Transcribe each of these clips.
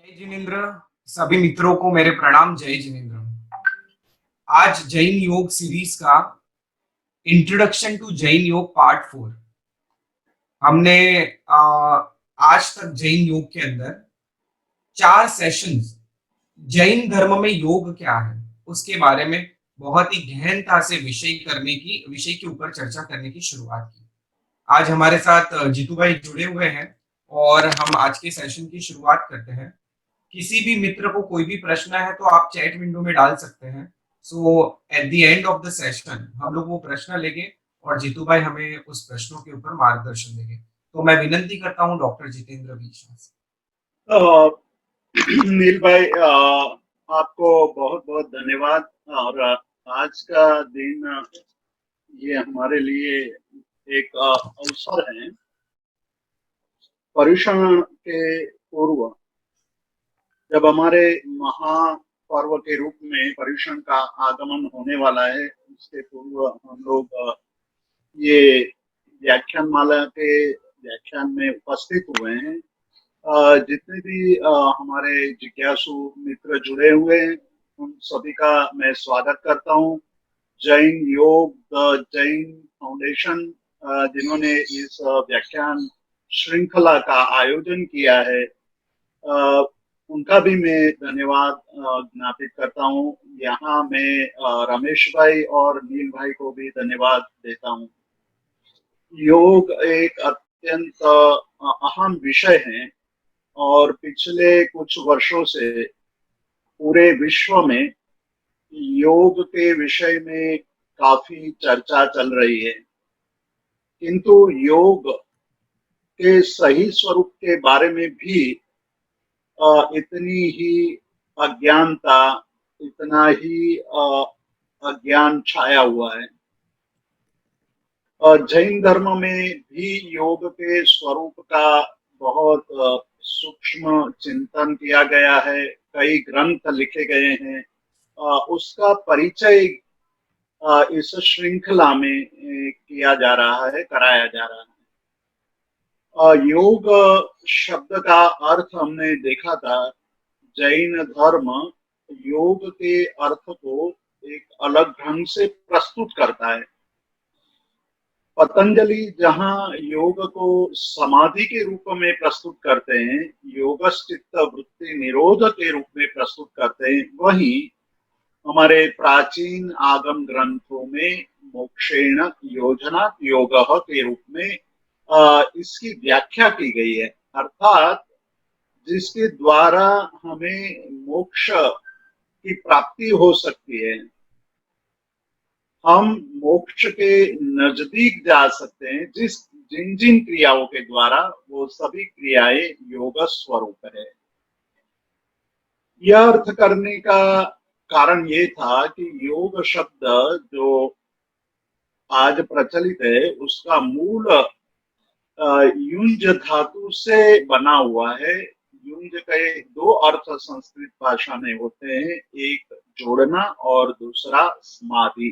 जय जिनेन्द्र। सभी मित्रों को मेरे प्रणाम। जय जिनेन्द्र। आज जैन योग सीरीज का इंट्रोडक्शन टू जैन योग पार्ट 4 हमने आ, आज तक जैन योग के अंदर 4 सेशंस जैन धर्म में योग क्या है उसके बारे में बहुत ही गहनता से विषय के ऊपर चर्चा करने की शुरुआत की। आज हमारे साथ जीतू भाई जुड़े हुए हैं और हम आज के सेशन की शुरुआत करते हैं। किसी भी मित्र को कोई भी प्रश्न है तो आप चैट विंडो में डाल सकते हैं। So at the end of the session हम लोग वो प्रश्न लेंगे और जीतू भाई हमें उस प्रश्नों के ऊपर मार्गदर्शन देंगे। तो मैं विनंती करता हूँ डॉक्टर जितेंद्र बीशा से। नील भाई, आपको बहुत बहुत धन्यवाद। और आज का दिन ये हमारे लिए एक अवसर है। पर्युषण के पूर्व जब हमारे महापर्व के रूप में पर्युषण का आगमन होने वाला है, उसके पूर्व हम लोग ये व्याख्यान माला के व्याख्यान में उपस्थित हुए हैं। जितने भी हमारे जिज्ञासु मित्र जुड़े हुए हैं, उन सभी का मैं स्वागत करता हूं। जैन योग द जैन फाउंडेशन जिन्होंने इस व्याख्यान श्रृंखला का आयोजन किया है, उनका भी मैं धन्यवाद ज्ञापित करता हूं। यहाँ मैं रमेश भाई और नील भाई को भी धन्यवाद देता हूं। योग एक अत्यंत अहम विषय है और पिछले कुछ वर्षों से पूरे विश्व में योग के विषय में काफी चर्चा चल रही है, किंतु योग के सही स्वरूप के बारे में भी इतनी ही अज्ञानता, इतना ही अज्ञान छाया हुआ है। जैन धर्म में भी योग के स्वरूप का बहुत सूक्ष्म चिंतन किया गया है। कई ग्रंथ लिखे गए हैं। उसका परिचय इस श्रृंखला में किया जा रहा है, कराया जा रहा है। योग शब्द का अर्थ हमने देखा था। जैन धर्म योग के अर्थ को एक अलग ढंग से प्रस्तुत करता है। पतंजलि जहाँ योग को समाधि के रूप में प्रस्तुत करते हैं, योगश्चित्त वृत्ति निरोध के रूप में प्रस्तुत करते हैं, वहीं हमारे प्राचीन आगम ग्रंथों में मोक्षेण योजना योग के रूप में इसकी व्याख्या की गई है। अर्थात जिसके द्वारा हमें मोक्ष की प्राप्ति हो सकती है, हम मोक्ष के नजदीक जा सकते हैं जिन जिन क्रियाओं के द्वारा, वो सभी क्रियाएं योग स्वरूप है। यह अर्थ करने का कारण ये था कि योग शब्द जो आज प्रचलित है, उसका मूल युंज धातु से बना हुआ है। युंज के दो अर्थ संस्कृत भाषा में होते हैं, एक जोड़ना और दूसरा समाधि।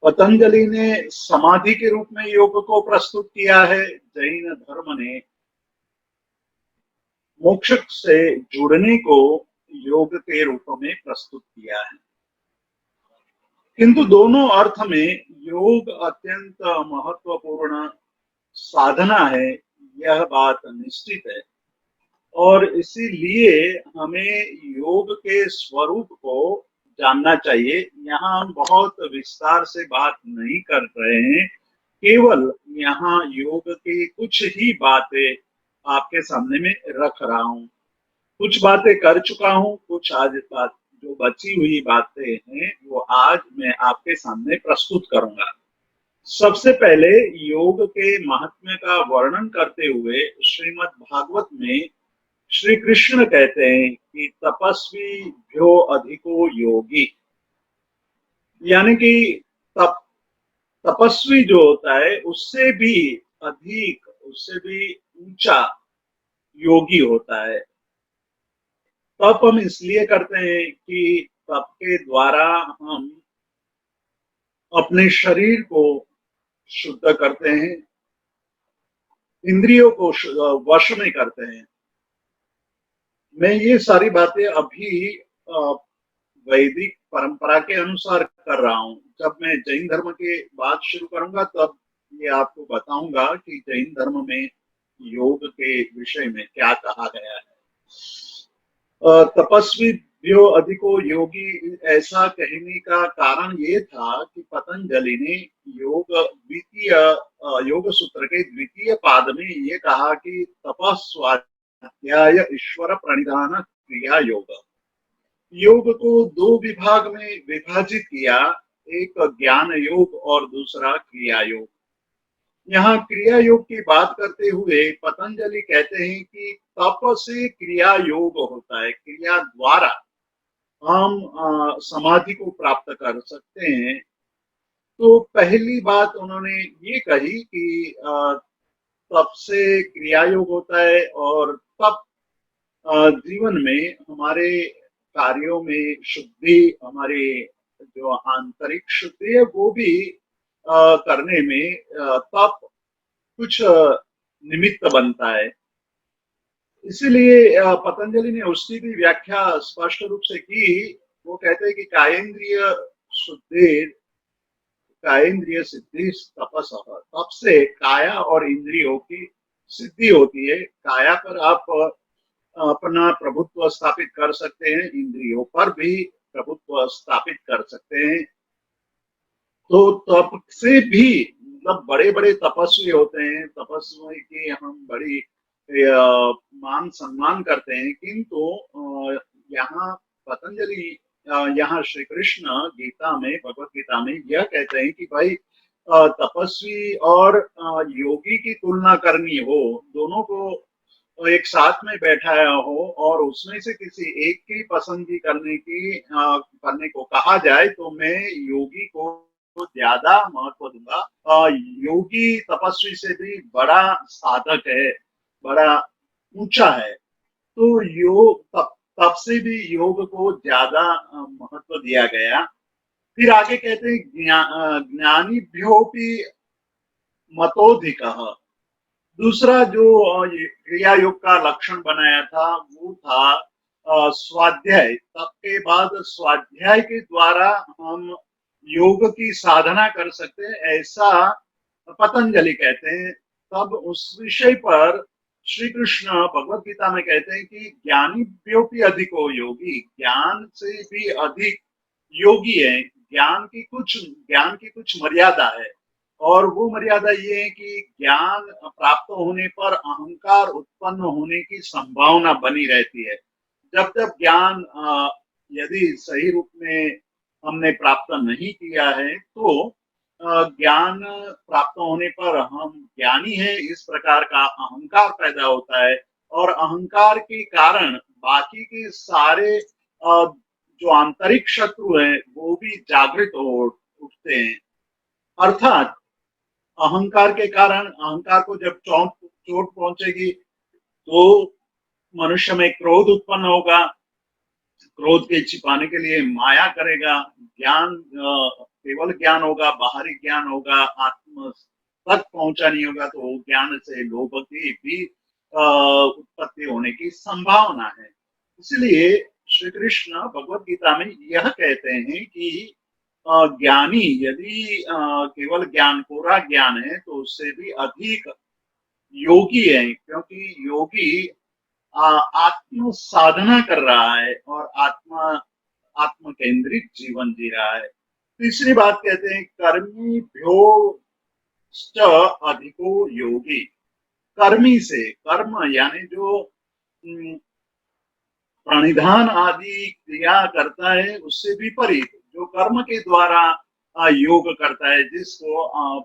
पतंजलि ने समाधि के रूप में योग को प्रस्तुत किया है। जैन धर्म ने मोक्ष से जुड़ने को योग के रूप में प्रस्तुत किया है। किंतु दोनों अर्थ में योग अत्यंत महत्वपूर्ण साधना है, यह बात निश्चित है। और इसीलिए हमें योग के स्वरूप को जानना चाहिए। यहाँ हम बहुत विस्तार से बात नहीं कर रहे हैं, केवल यहाँ योग की कुछ ही बातें आपके सामने में रख रहा हूँ। कुछ बातें कर चुका हूँ, कुछ आज बात जो बची हुई बातें हैं वो आज मैं आपके सामने प्रस्तुत करूंगा। सबसे पहले योग के महात्म्य का वर्णन करते हुए श्रीमद् भागवत में श्री कृष्ण कहते हैं कि तपस्वी भ्यो अधिको योगी, यानी कि तप तपस्वी जो होता है उससे भी अधिक, उससे भी ऊंचा योगी होता है। तप हम इसलिए करते हैं कि तप के द्वारा हम अपने शरीर को शुद्ध करते हैं, इंद्रियों को वश में करते हैं। मैं ये सारी बातें अभी वैदिक परंपरा के अनुसार कर रहा हूँ। जब मैं जैन धर्म की बात शुरू करूंगा तब ये आपको बताऊंगा कि जैन धर्म में योग के विषय में क्या कहा गया है। तपस्वी जो अधिको योगी, ऐसा कहने का कारण ये था कि पतंजलि ने योग सूत्र के द्वितीय पाद में ये कहा कि तपस्वाध्याय ईश्वर प्रणिधान क्रिया योग, योग को दो विभाग में विभाजित किया, एक ज्ञान योग और दूसरा क्रिया योग। यहाँ क्रिया योग की बात करते हुए पतंजलि कहते हैं कि तप से क्रिया योग होता है, क्रिया द्वारा हम समाधि को प्राप्त कर सकते हैं। तो पहली बात उन्होंने ये कही कि तप से क्रिया योग होता है और तप जीवन में हमारे कार्यों में शुद्धि, हमारे जो आंतरिक शुद्धि है वो भी करने में तप कुछ निमित्त बनता है। इसीलिए पतंजलि ने उसकी भी व्याख्या स्पष्ट रूप से की। वो कहते हैं कि शुद्धि कायेंद्रिय सिद्धि तपस, तप से काया और इंद्रियों की सिद्धि होती है। काया पर आप अपना प्रभुत्व स्थापित कर सकते हैं, इंद्रियों पर भी प्रभुत्व स्थापित कर सकते हैं। तो तप से भी मतलब बड़े बड़े तपस्वी होते हैं, तपस्वी की हम बड़ी मान सम्मान करते हैं, किंतु यहाँ पतंजलि यहाँ श्री कृष्ण गीता में, भगवत गीता में यह कहते हैं कि भाई तपस्वी और योगी की तुलना करनी हो, दोनों को एक साथ में बैठाया हो और उसमें से किसी एक की पसंदगी करने को कहा जाए तो मैं योगी को ज्यादा महत्व दूंगा। योगी तपस्वी से भी बड़ा साधक है, बड़ा ऊंचा है। तो योग तब से भी योग को ज्यादा महत्व दिया गया। फिर आगे कहते हैं ज्ञानीभ्योऽपि मतोऽधिकः। दूसरा जो क्रिया योग का लक्षण बनाया था वो था स्वाध्याय। तब के बाद स्वाध्याय के द्वारा हम योग की साधना कर सकते हैं, ऐसा पतंजलि कहते हैं। तब उस विषय पर श्री कृष्ण भगवत गीता में कहते हैं कि ज्ञानीभ्योऽपि अधिको योगी, ज्ञान से भी अधिक योगी है। ज्ञान की कुछ मर्यादा है और वो मर्यादा ये है कि ज्ञान प्राप्त होने पर अहंकार उत्पन्न होने की संभावना बनी रहती है। जब तक ज्ञान यदि सही रूप में हमने प्राप्त नहीं किया है तो ज्ञान प्राप्त होने पर हम ज्ञानी हैं इस प्रकार का अहंकार पैदा होता है और अहंकार के कारण बाकी के सारे जो आंतरिक शत्रु हैं वो भी जागृत हो उठते हैं। अर्थात अहंकार के कारण, अहंकार को जब चोट पहुंचेगी तो मनुष्य में क्रोध उत्पन्न होगा, क्रोध के छिपाने के लिए माया करेगा। ज्ञान केवल ज्ञान होगा, बाहरी ज्ञान होगा, आत्म तक पहुंचा नहीं होगा तो ज्ञान से लोभ की भी उत्पत्ति होने की संभावना है। इसलिए श्री कृष्ण भगवत गीता में यह कहते हैं कि ज्ञानी यदि केवल ज्ञान, पूरा ज्ञान है तो उससे भी अधिक योगी है, क्योंकि योगी आत्म साधना कर रहा है और आत्म केंद्रित जीवन जी रहा है। तीसरी बात कहते हैं कर्मी भ्यो अधिको योगी। कर्मी से, कर्म यानी जो प्रणिधान आदि क्रिया करता है उससे विपरीत जो कर्म के द्वारा योग करता है, जिसको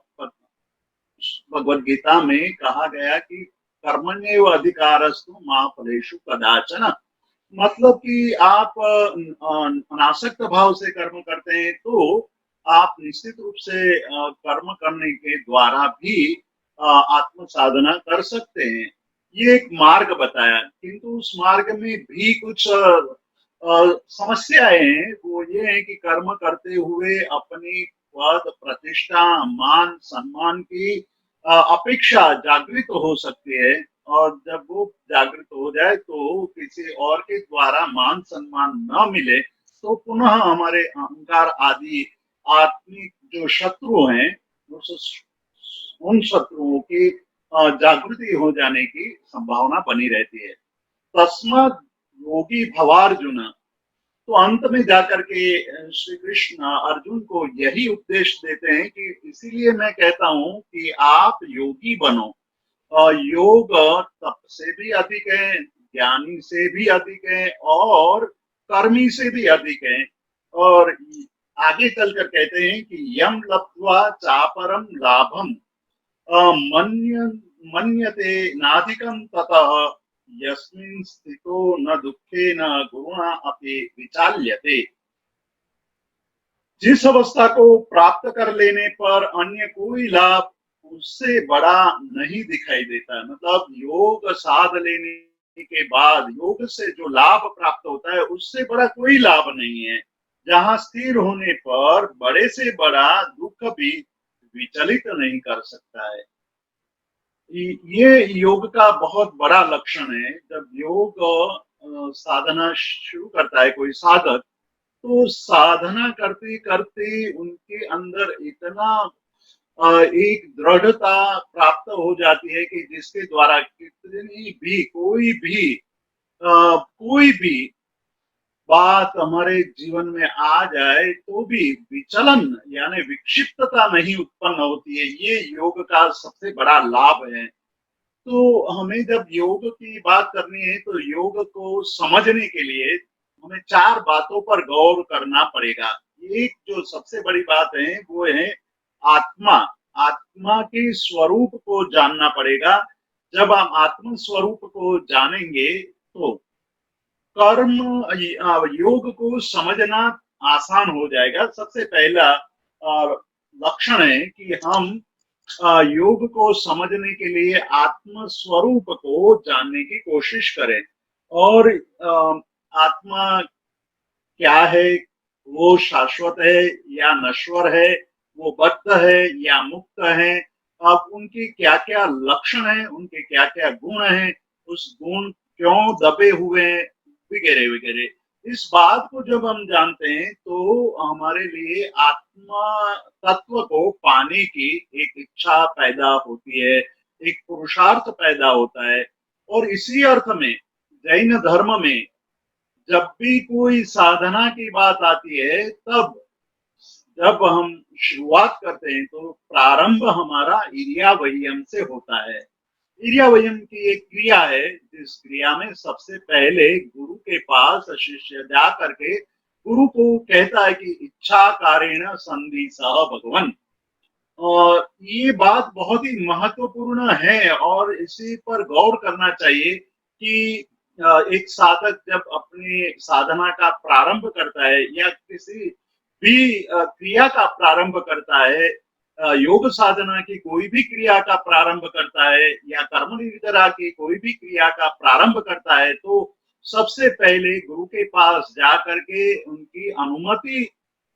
भगवत गीता में कहा गया कि कर्मण्येव अधिकारस्तु मा फलेषु कदाचन। मतलब कि आप अनासक्त भाव से कर्म करते हैं तो आप निश्चित रूप से कर्म करने के द्वारा भी आत्म साधना कर सकते हैं। ये एक मार्ग बताया, किंतु उस मार्ग में भी कुछ समस्याएं हैं। वो ये है कि कर्म करते हुए अपनी पद, प्रतिष्ठा, मान सम्मान की अपेक्षा जागृत हो सकती है। और जब वो जागृत हो जाए तो किसी और के द्वारा मान सम्मान न मिले तो पुनः हमारे अहंकार आदि आत्मिक जो शत्रु हैं उन शत्रुओं की जागृति हो जाने की संभावना बनी रहती है। तस्मात् योगी भवार्जुन, तो अंत में जाकर के श्री कृष्ण अर्जुन को यही उपदेश देते हैं कि इसीलिए मैं कहता हूं कि आप योगी बनो। योग तप से भी अधिक है, ज्ञानी से भी अधिक है और कर्मी से भी अधिक है। और आगे चलकर कहते हैं कि यम लब्ध्वा चापरम लाभम मन्य मन्यते नाधिकं ततः यस्मिन् स्थितो न दुःखेन गुरुणा अपि विचाल्यते। जिस अवस्था को प्राप्त कर लेने पर अन्य कोई लाभ उससे बड़ा नहीं दिखाई देता, मतलब योग साध लेने के बाद योग से जो लाभ प्राप्त होता है उससे बड़ा कोई लाभ नहीं है, जहां स्थिर होने पर बड़े से बड़ा दुख भी विचलित नहीं कर सकता है। ये योग का बहुत बड़ा लक्षण है। जब योग साधना शुरू करता है कोई साधक, तो साधना करते करते उनके अंदर इतना एक दृढ़ता प्राप्त हो जाती है कि जिसके द्वारा कितनी भी कोई भी बात हमारे जीवन में आ जाए तो भी विचलन यानी विक्षिप्तता नहीं उत्पन्न होती है। ये योग का सबसे बड़ा लाभ है। तो हमें जब योग की बात करनी है तो योग को समझने के लिए हमें चार बातों पर गौर करना पड़ेगा। एक जो सबसे बड़ी बात है वो है आत्मा। आत्मा के स्वरूप को जानना पड़ेगा। जब हम आत्म स्वरूप को जानेंगे तो कर्म योग को समझना आसान हो जाएगा। सबसे पहला लक्षण है कि हम योग को समझने के लिए आत्म स्वरूप को जानने की कोशिश करें। और आत्मा क्या है, वो शाश्वत है या नश्वर है, वो बद्ध है या मुक्त है, अब उनके क्या क्या लक्षण हैं, उनके क्या क्या गुण हैं, उस गुण क्यों दबे हुए हैं, वगैरह वगैरह। इस बात को जब हम जानते हैं तो हमारे लिए आत्मा तत्व को पाने की एक इच्छा पैदा होती है, एक पुरुषार्थ पैदा होता है। और इसी अर्थ में जैन धर्म में जब भी कोई साधना की बात आती है, तब जब हम शुरुआत करते हैं तो प्रारंभ हमारा इरियावयम से होता है। इरियावयम की एक क्रिया है जिस क्रिया में सबसे पहले गुरु के पास शिष्य जा करके गुरु को कहता है कि इच्छा कारेण संधि सह भगवन। और ये बात बहुत ही महत्वपूर्ण है और इसी पर गौर करना चाहिए कि एक साधक जब अपनी साधना का प्रारंभ करता है या किसी भी क्रिया का प्रारंभ करता है, योग साधना की कोई भी क्रिया का प्रारंभ करता है या कर्म निविदा की कोई भी क्रिया का प्रारंभ करता है, तो सबसे पहले गुरु के पास जा करके उनकी अनुमति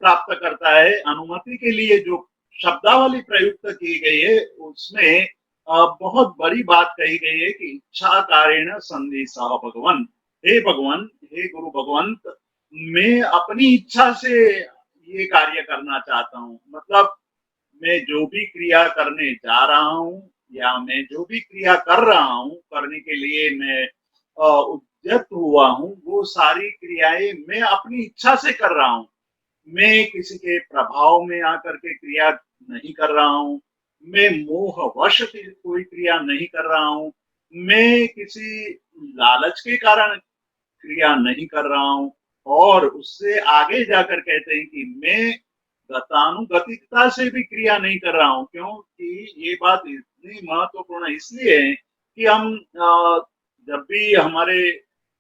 प्राप्त करता है। अनुमति के लिए जो शब्दावली प्रयुक्त की गई है उसमें बहुत बड़ी बात कही गई है कि इच्छा कारेण संधि सह भगवन। हे भगवान, हे गुरु भगवंत, मैं अपनी इच्छा से ये कार्य करना चाहता हूँ। मतलब मैं जो भी क्रिया करने जा रहा हूँ या मैं जो भी क्रिया कर रहा हूँ, करने के लिए मैं उद्यत हुआ हूँ, वो सारी क्रियाएं मैं अपनी इच्छा से कर रहा हूँ। मैं किसी के प्रभाव में आकर के क्रिया नहीं कर रहा हूँ, मैं मोहवश कोई क्रिया नहीं कर रहा हूँ, मैं किसी लालच के कारण क्रिया नहीं कर रहा हूँ। और उससे आगे जाकर कहते हैं कि मैं गतानुगतिकता से भी क्रिया नहीं कर रहा हूँ। क्योंकि ये बात इतनी महत्वपूर्ण इसलिए है कि हम जब भी हमारे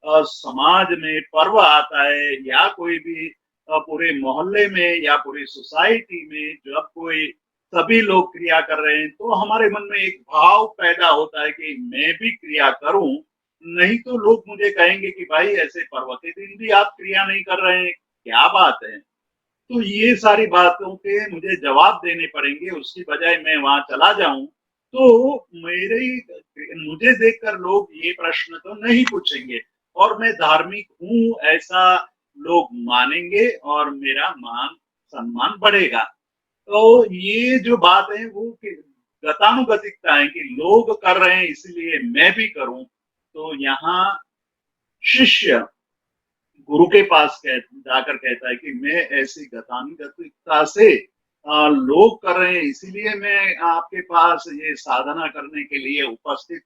समाज में पर्व आता है या कोई भी पूरे मोहल्ले में या पूरी सोसाइटी में जब कोई सभी लोग क्रिया कर रहे हैं तो हमारे मन में एक भाव पैदा होता है कि मैं भी क्रिया करूं, नहीं तो लोग मुझे कहेंगे कि भाई ऐसे पर्व के दिन भी आप क्रिया नहीं कर रहे हैं, क्या बात है। तो ये सारी बातों के मुझे जवाब देने पड़ेंगे, उसकी बजाय मैं वहां चला जाऊं तो मेरी लेकिन मुझे देखकर लोग ये प्रश्न तो नहीं पूछेंगे और मैं धार्मिक हूँ ऐसा लोग मानेंगे और मेरा मान सम्मान बढ़ेगा। तो ये जो बात है वो गतानुगतिकता है कि लोग कर रहे हैं इसलिए मैं भी करूं। तो यहाँ शिष्य गुरु के पास जाकर कहता है कि मैं ऐसी गतानुगतिकता से लोग कर रहे हैं इसीलिए मैं आपके पास ये साधना करने के लिए उपस्थित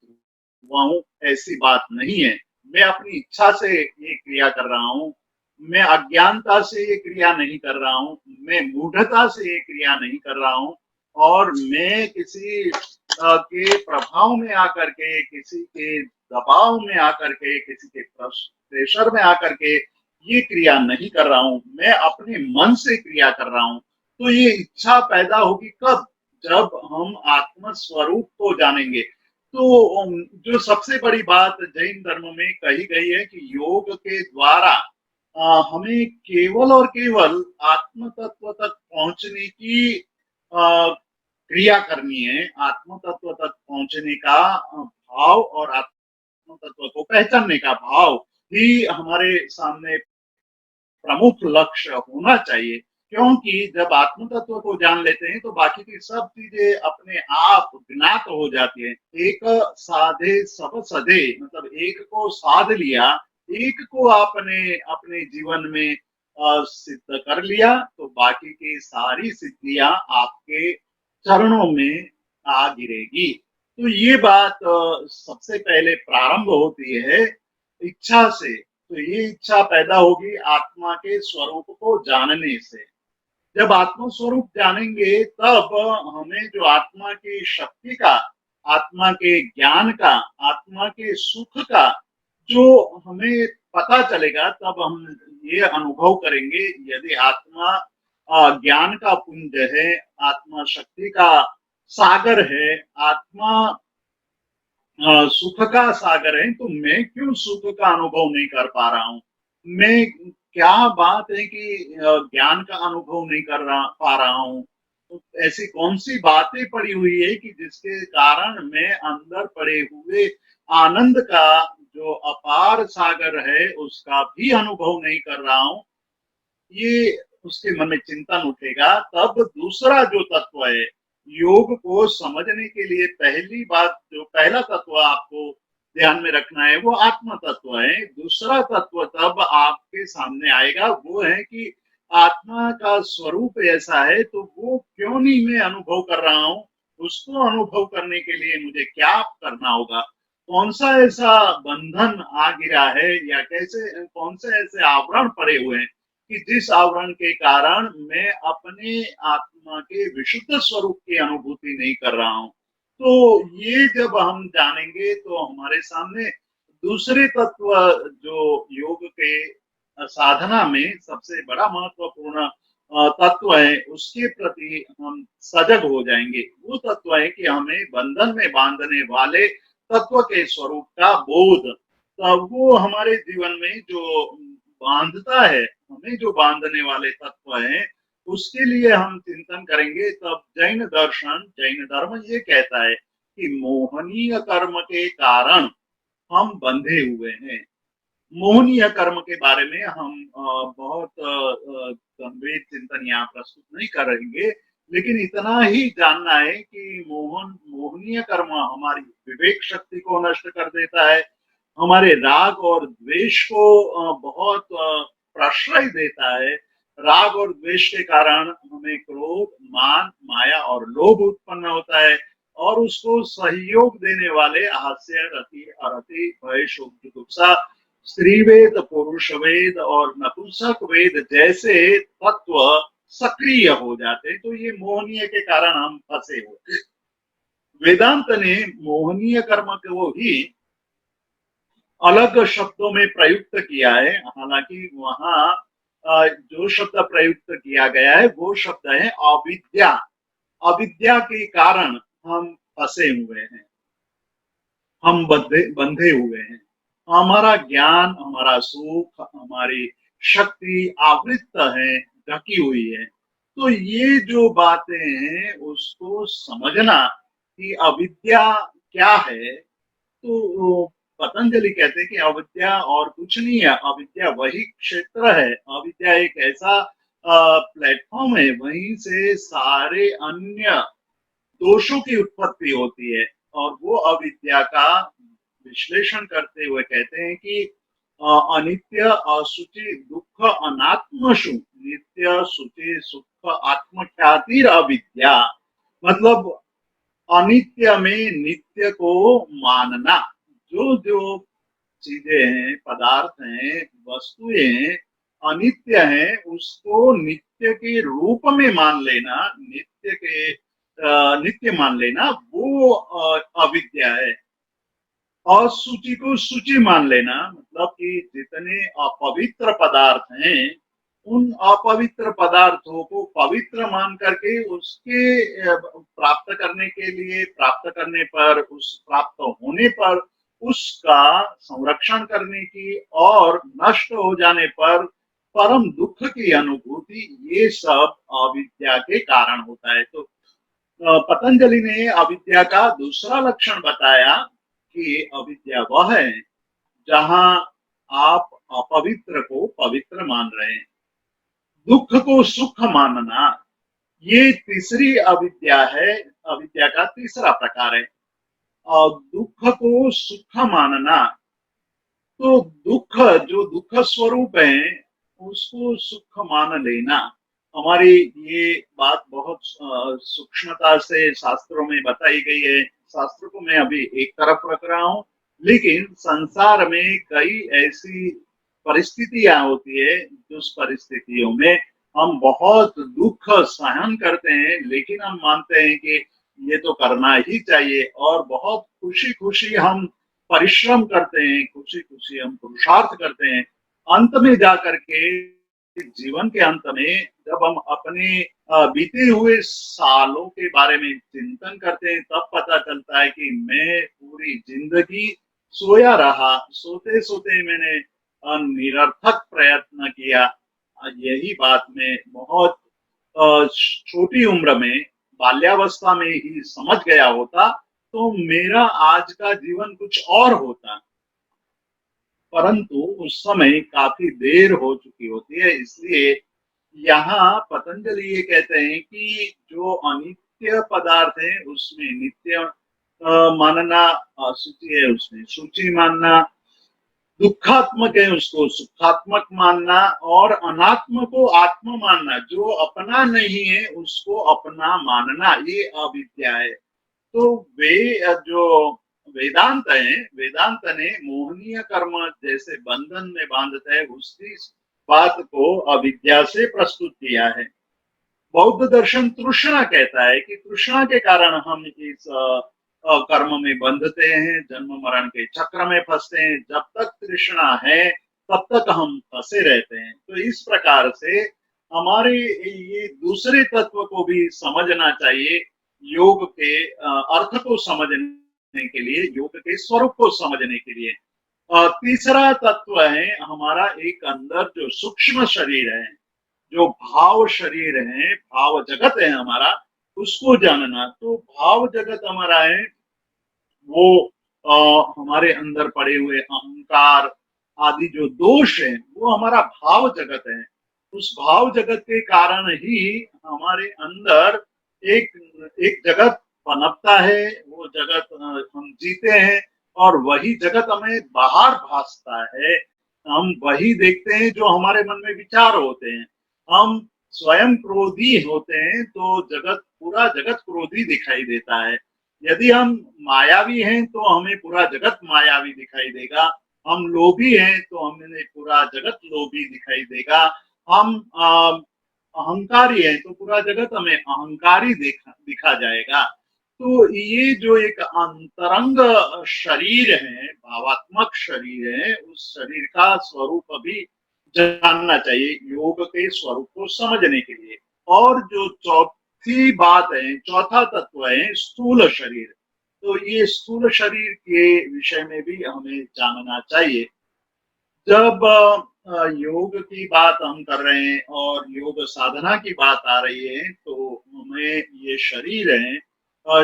हुआ हूँ, ऐसी बात नहीं है। मैं अपनी इच्छा से ये क्रिया कर रहा हूँ, मैं अज्ञानता से ये क्रिया नहीं कर रहा हूँ, मैं मूढ़ता से ये क्रिया नहीं कर रहा हूँ और मैं किसी के प्रभाव में आकर के, किसी के दबाव में आकर के, किसी के प्रेशर में आकर के ये क्रिया नहीं कर रहा हूं, मैं अपने मन से क्रिया कर रहा हूं। तो ये इच्छा पैदा होगी कब? जब हम आत्म स्वरूप को जानेंगे। तो जो सबसे बड़ी बात जैन धर्म में कही गई है कि योग के द्वारा हमें केवल और केवल आत्म तत्व तक पहुंचने की क्रिया करनी है। आत्म तत्व तक पहुंचने का भाव और आत्म तत्व को पहचानने का भाव ही हमारे सामने प्रमुख लक्ष्य होना चाहिए। क्योंकि जब आत्म तत्व को जान लेते हैं तो बाकी की सब चीजें अपने आप ज्ञात हो जाती है। एक साधे सब सधे, मतलब एक को साध लिया, एक को आपने अपने जीवन में सिद्ध कर लिया तो बाकी की सारी सिद्धियां आपके चरणों में आ गिरेगी। तो ये बात सबसे पहले प्रारंभ होती है इच्छा से। तो ये इच्छा पैदा होगी आत्मा के स्वरूप को जानने से। जब आत्म स्वरूप जानेंगे तब हमें जो आत्मा की शक्ति का, आत्मा के ज्ञान का, आत्मा के सुख का जो हमें पता चलेगा तब हम ये अनुभव करेंगे यदि आत्मा ज्ञान का पुंज है, आत्मा शक्ति का सागर है, आत्मा सुख का सागर है तो मैं क्यों सुख का अनुभव नहीं कर पा रहा हूँ? मैं क्या बात है कि ज्ञान का अनुभव नहीं कर रहा पा रहा हूँ? तो ऐसी कौन सी बातें पड़ी हुई है कि जिसके कारण मैं अंदर पड़े हुए आनंद का जो अपार सागर है उसका भी अनुभव नहीं कर रहा हूँ? ये उसके मन में चिंतन उठेगा। तब दूसरा जो तत्व है योग को समझने के लिए पहली बात, जो पहला तत्व आपको ध्यान में रखना है वो आत्म तत्व है। दूसरा तत्व तब आपके सामने आएगा वो है कि आत्मा का स्वरूप ऐसा है तो वो क्यों नहीं मैं अनुभव कर रहा हूँ, उसको अनुभव करने के लिए मुझे क्या करना होगा, कौन सा ऐसा बंधन आ गिरा है या कैसे कौन से ऐसे आवरण पड़े हुए हैं कि जिस आवरण के कारण मैं अपने आत्मा के विशुद्ध स्वरूप की अनुभूति नहीं कर रहा हूँ। तो ये जब हम जानेंगे तो हमारे सामने दूसरे तत्व जो योग के साधना में सबसे बड़ा महत्वपूर्ण तत्व है उसके प्रति हम सजग हो जाएंगे। वो तत्व है कि हमें बंधन में बांधने वाले तत्व के स्वरूप का बोध, तब वो हमारे जीवन में जो बांधता है, हमें जो बांधने वाले तत्व हैं उसके लिए हम चिंतन करेंगे। तब जैन दर्शन, जैन धर्म ये कहता है कि मोहनीय कर्म के कारण हम बंधे हुए हैं। मोहनीय कर्म के बारे में हम बहुत गंभीर चिंतन यहाँ प्रस्तुत नहीं करेंगे, लेकिन इतना ही जानना है कि मोहनीय कर्म हमारी विवेक शक्ति को नष्ट कर देता है, हमारे राग और द्वेष को बहुत प्रश्रय देता है। राग और द्वेष के कारण हमें क्रोध, मान, माया और लोभ उत्पन्न होता है और उसको सहयोग देने वाले हास्य, रति, अरति, भय, शोक, जुगुप्सा, स्त्री वेद, पुरुष वेद और नपुंसक वेद जैसे तत्व सक्रिय हो जाते। तो ये मोहनीय के कारण हम फंसे हुए। वेदांत ने मोहनीय कर्म को ही अलग शब्दों में प्रयुक्त किया है। हालांकि वहां जो शब्द प्रयुक्त किया गया है वो शब्द है अविद्या। अविद्या के कारण हम फंसे हुए हैं, हम बंधे हुए हैं। हमारा ज्ञान, हमारा सुख, हमारी शक्ति आवृत है, ढकी हुई है। तो ये जो बातें हैं उसको समझना कि अविद्या क्या है, तो पतंजलि कहते हैं कि अविद्या और कुछ नहीं है, अविद्या वही क्षेत्र है, अविद्या एक ऐसा प्लेटफॉर्म है, वहीं से सारे अन्य दोषों की उत्पत्ति होती है। और वो अविद्या का विश्लेषण करते हुए कहते हैं कि अनित्य असुचि दुख अनात्मशु नित्य सुचि सुख आत्मख्यातिर अविद्या। मतलब अनित्य में नित्य को मानना, जो जो चीजें हैं, पदार्थ हैं, वस्तुएं हैं, अनित्य हैं, उसको नित्य के रूप में मान लेना, नित्य मान लेना, वो अविद्या है। असुचि को सूचि मान लेना, मतलब कि जितने अपवित्र पदार्थ हैं, उन अपवित्र पदार्थों को पवित्र मान करके उसके प्राप्त करने के लिए, प्राप्त करने पर, उस प्राप्त होने पर उसका संरक्षण करने की और नष्ट हो जाने पर परम दुख की अनुभूति, ये सब अविद्या के कारण होता है। तो पतंजलि ने अविद्या का दूसरा लक्षण बताया कि अविद्या वह है जहां आप अपवित्र को पवित्र मान रहे हैं, दुख को सुख मानना, ये तीसरी अविद्या है, अविद्या का तीसरा प्रकार है। और दुख को सुख मानना, तो दुख जो दुख स्वरूप है उसको सुख मान लेना। हमारी ये बात बहुत सूक्ष्मता से शास्त्रों में बताई गई है। शास्त्र को मैं अभी एक तरफ रख रहा हूँ, लेकिन संसार में कई ऐसी परिस्थितियां होती है जिस परिस्थितियों में हम बहुत दुख सहन करते हैं, लेकिन हम मानते हैं कि ये तो करना ही चाहिए, और बहुत खुशी खुशी हम परिश्रम करते हैं, खुशी खुशी हम पुरुषार्थ करते हैं। अंत में जाकर के, जीवन के अंत में, जब हम अपने बीते हुए सालों के बारे में चिंतन करते हैं, तब पता चलता है कि मैं पूरी जिंदगी सोया रहा, सोते सोते मैंने निरर्थक प्रयत्न किया। यही बात मैं बहुत छोटी उम्र में, बाल्यावस्था में ही समझ गया होता तो मेरा आज का जीवन कुछ और होता, परंतु उस समय काफी देर हो चुकी होती है। इसलिए यहाँ पतंजलि ये कहते हैं कि जो अनित्य पदार्थ है उसमें नित्य मानना, असुचि है उसमें सूचि मानना, दुखात्मक है उसको सुखात्मक मानना, और अनात्म को आत्म मानना, जो अपना नहीं है उसको अपना मानना, ये अविद्या है। तो वे जो वेदांत है, वेदांत ने मोहनीय कर्म जैसे बंधन में बांधते हैं, उसी बात को अविद्या से प्रस्तुत किया है। बौद्ध दर्शन तृष्णा कहता है कि तृष्णा के कारण हम इस कर्म में बंधते हैं, जन्म मरण के चक्र में फंसते हैं। जब तक तृष्णा है तब तक हम फंसे रहते हैं। तो इस प्रकार से हमारे ये दूसरे तत्व को भी समझना चाहिए, योग के अर्थ को समझने के लिए, योग के स्वरूप को समझने के लिए। तीसरा तत्व है हमारा एक अंदर जो सूक्ष्म शरीर है, जो भाव शरीर है, भाव जगत है हमारा, उसको जानना। तो भाव जगत हमारा है वो हमारे अंदर पड़े हुए अहंकार आदि जो दोष है, वो हमारा भाव जगत है। उस भाव जगत के कारण ही हमारे अंदर एक एक जगत पनपता है, वो जगत हम जीते हैं, और वही जगत हमें बाहर भासता है। हम वही देखते हैं जो हमारे मन में विचार होते हैं। हम स्वयं क्रोधी होते हैं तो जगत, पूरा जगत क्रोधी दिखाई देता है। यदि हम मायावी हैं तो हमें पूरा जगत मायावी दिखाई देगा। हम लोभी हैं तो हमें पूरा जगत लोभी दिखाई देगा। हम अहंकारी हैं तो पूरा जगत हमें अहंकारी दिखा जाएगा। तो ये जो एक अंतरंग शरीर है, भावात्मक शरीर है, उस शरीर का स्वरूप भी जानना चाहिए योग के स्वरूप को समझने के लिए। और जो चौथी बात है, चौथा तत्व है स्थूल शरीर। तो ये स्थूल शरीर के विषय में भी हमें जानना चाहिए। जब योग की बात हम कर रहे हैं और योग साधना की बात आ रही है, तो हमें ये शरीर है,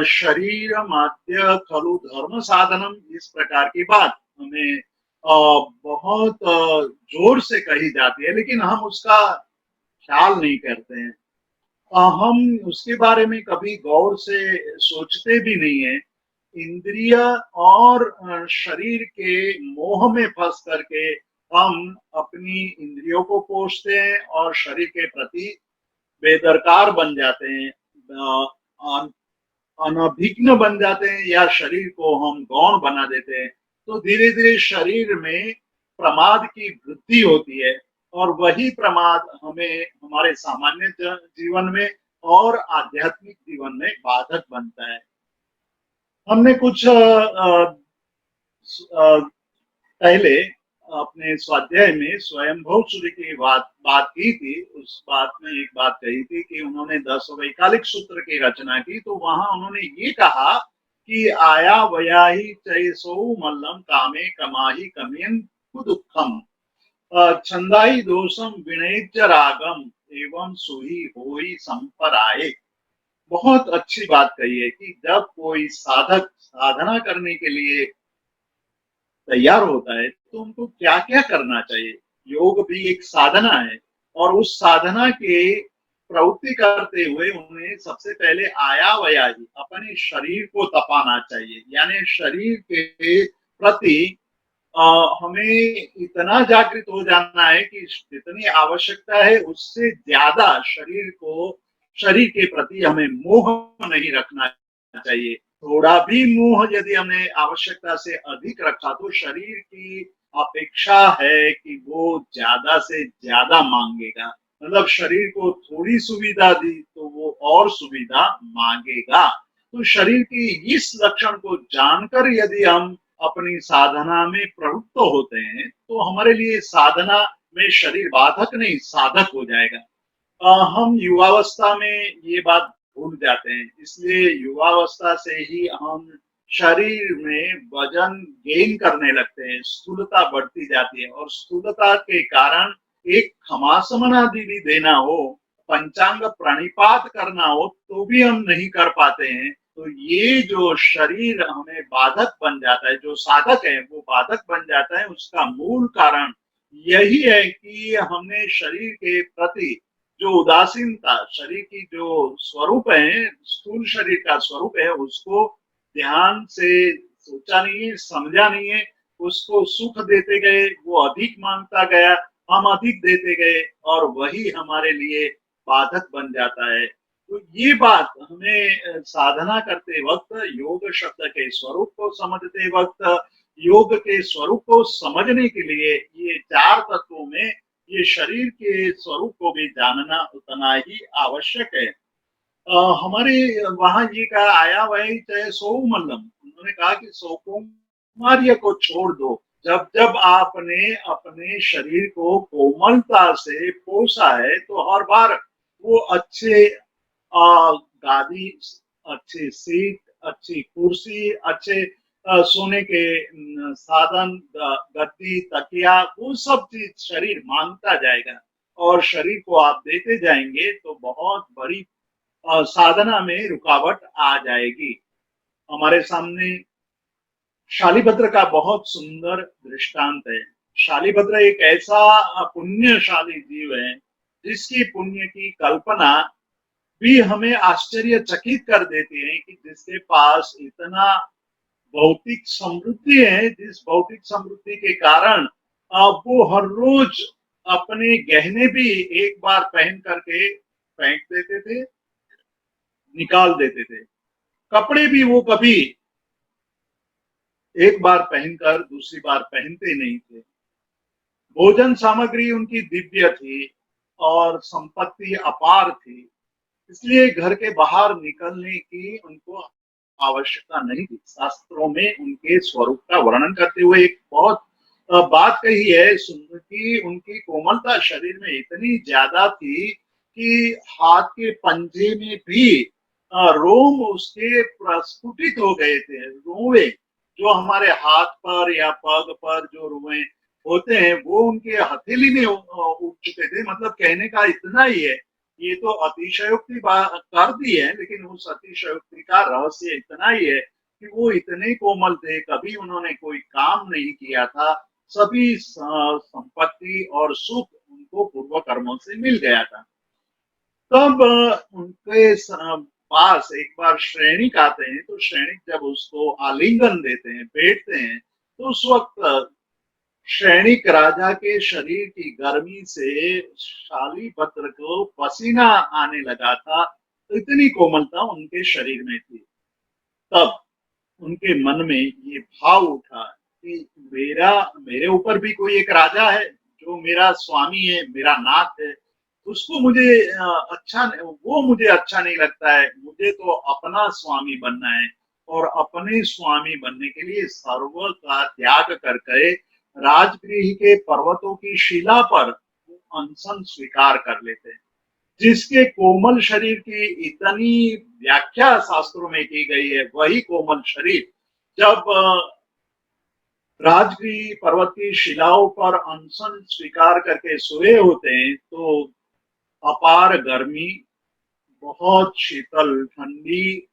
शरीर माध्य खलु धर्म साधनम, इस प्रकार की बात हमें बहुत जोर से कही जाती है, लेकिन हम उसका ख्याल नहीं करते हैं। हम उसके बारे में कभी गौर से सोचते भी नहीं है। इंद्रिय और शरीर के मोह में फंस करके हम अपनी इंद्रियों को पोषते हैं और शरीर के प्रति बेदरकार बन जाते हैं, अनभिज्ञ बन जाते हैं, या शरीर को हम गौण बना देते हैं। तो धीरे धीरे शरीर में प्रमाद की वृद्धि होती है, और वही प्रमाद हमें हमारे सामान्य जीवन में और आध्यात्मिक जीवन में बाधक बनता है। हमने कुछ पहले अपने स्वाध्याय में स्वयंभू सूर्य की बात की थी। उस बात में एक बात कही थी कि उन्होंने 10 वैकालिक सूत्र की रचना की, तो वहां उन्होंने ये कहा कि आया वया ही चैसो मल्लम कामे कमाही कमियन दुखम छंदाई दोषम विनैज रागम एवं सुही होई संपराये। बहुत अच्छी बात कही है कि जब कोई साधक साधना करने के लिए तैयार होता है तो उनको क्या क्या करना चाहिए। योग भी एक साधना है, और उस साधना के प्रवृत्ति करते हुए उन्हें सबसे पहले आया वया ही अपने शरीर को तपाना चाहिए, यानी शरीर के प्रति हमें इतना जागृत हो जाना है कि जितनी आवश्यकता है उससे ज्यादा शरीर के प्रति हमें मोह नहीं रखना चाहिए। थोड़ा भी मोह यदि हमने आवश्यकता से अधिक रखा तो शरीर की अपेक्षा है कि वो ज्यादा से ज्यादा मांगेगा। मतलब शरीर को थोड़ी सुविधा दी तो वो और सुविधा मांगेगा। तो शरीर की इस लक्षण को जानकर यदि हम अपनी साधना में प्रवृत्त होते हैं तो हमारे लिए साधना में शरीर बाधक नहीं साधक हो जाएगा। हम युवावस्था में ये बात भूल जाते हैं, इसलिए युवावस्था से ही हम शरीर में वजन गेन करने लगते हैं, स्थूलता बढ़ती जाती है, और स्थूलता के कारण एक खमासमन आदि भी देना हो, पंचांग प्रणिपात करना हो तो भी हम नहीं कर पाते हैं। तो ये जो शरीर हमें बाधक बन जाता है, जो साधक है वो बाधक बन जाता है, उसका मूल कारण यही है कि हमने शरीर के प्रति जो उदासीनता, शरीर की जो स्वरूप है, स्थूल शरीर का स्वरूप है, उसको ध्यान से सोचा नहीं है, समझा नहीं है। उसको सुख देते गए, वो अधिक मांगता गया, हम अधिक देते गए, और वही हमारे लिए बाधक बन जाता है। तो ये बात हमें साधना करते वक्त, योग शब्द के स्वरूप को समझते वक्त, योग के स्वरूप को समझने के लिए ये 4 तत्वों में ये शरीर के स्वरूप को भी जानना उतना ही आवश्यक है। हमारे वहां ये कहा आया वही चाहे सो मल्लम, उन्होंने कहा कि सौकुमार्य को छोड़ दो। जब जब आपने अपने शरीर को कोमलता से पोसा है तो हर बार वो अच्छे गादी, अच्छी सीट, अच्छी कुर्सी, अच्छे सोने के साधन, गद्दी, तकिया, वो सब चीज शरीर मांगता जाएगा, और शरीर को आप देते जाएंगे तो बहुत बड़ी साधना में रुकावट आ जाएगी। हमारे सामने शालिभद्र का बहुत सुंदर दृष्टांत है। शालिभद्र एक ऐसा पुण्यशाली जीव है जिसकी पुण्य की कल्पना भी हमें आश्चर्यचकित कर देती है कि जिसके पास इतना भौतिक समृद्धि है, जिस भौतिक समृद्धि के कारण वो हर रोज अपने गहने भी एक बार पहन करके फेंक देते थे, निकाल देते थे। कपड़े भी वो कभी एक बार पहनकर दूसरी बार पहनते नहीं थे। भोजन सामग्री उनकी दिव्य थी और संपत्ति अपार थी, इसलिए घर के बाहर निकलने की उनको आवश्यकता नहीं थी। शास्त्रों में उनके स्वरूप का वर्णन करते हुए एक बहुत बात कही है कि उनकी कोमलता शरीर में इतनी ज्यादा थी कि हाथ के पंजे में भी रोम उसके प्रस्फुटित हो गए थे। रोए जो हमारे हाथ पर या पग पर जो रोए होते हैं वो उनके हथेली में उठ चुके थे। मतलब कहने का इतना ही है ये तो अतिशयोक्ति कर दी है, लेकिन उस अतिशयोक्ति का रहस्य इतना ही है कि वो इतने कोमल थे, कभी उन्होंने कोई काम नहीं किया था, सभी संपत्ति और सुख उनको पूर्व कर्मों से मिल गया था। तब उनके पास एक बार श्रेणिक आते हैं, तो श्रेणिक जब उसको आलिंगन देते हैं, बैठते हैं, तो उस वक्त श्रेणिक राजा के शरीर की गर्मी से शालीपत्र को पसीना आने लगा था, तो इतनी कोमलता उनके शरीर में थी। तब उनके मन में ये भाव उठा कि मेरे ऊपर भी कोई एक राजा है जो मेरा स्वामी है, मेरा नाथ है, उसको मुझे वो मुझे अच्छा नहीं लगता है, मुझे तो अपना स्वामी बनना है। और अपने स्वामी बनने के लिए सर्व का त्याग करके राजगृह के पर्वतों की शिला पर अनशन स्वीकार कर लेते हैं। जिसके कोमल शरीर की इतनी व्याख्या शास्त्रों में की गई है, वही कोमल शरीर जब राजगीर पर्वत की शिलाओं पर अनशन स्वीकार करके सोए होते हैं, तो अपार गर्मी, बहुत शीतल ठंडी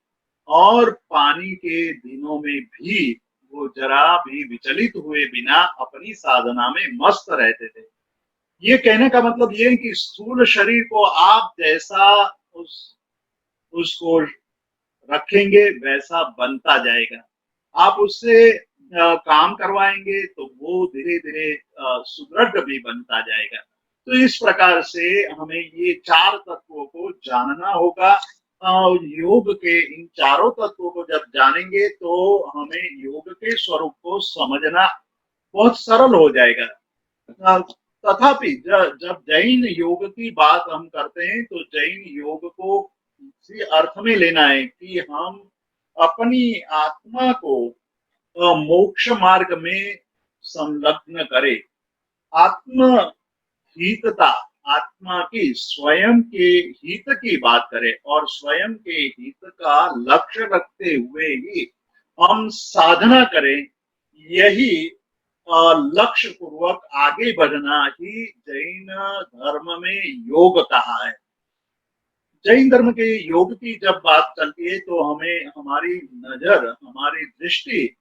और पानी के दिनों में भी वो जरा भी विचलित हुए बिना अपनी साधना में मस्त रहते थे। ये कहने का मतलब ये है कि स्थूल शरीर को आप जैसा उस उसको रखेंगे वैसा बनता जाएगा। आप उससे काम करवाएंगे तो वो धीरे धीरे सुदृढ़ भी बनता जाएगा। तो इस प्रकार से हमें ये चार तत्वों को जानना होगा। योग के इन चारों तत्वों को जब जानेंगे तो हमें योग के स्वरूप को समझना बहुत सरल हो जाएगा। तथापि जब जैन योग की बात हम करते हैं, तो जैन योग को इसी अर्थ में लेना है कि हम अपनी आत्मा को मोक्ष मार्ग में संलग्न करें। आत्म हितता, आत्मा की स्वयं के हित की बात करें और स्वयं के हित का लक्ष्य रखते हुए ही हम साधना करें। यही लक्ष्य पूर्वक आगे बढ़ना ही जैन धर्म में योग कहा है। जैन धर्म के योग की जब बात चलती है तो हमें हमारी नजर, हमारी दृष्टि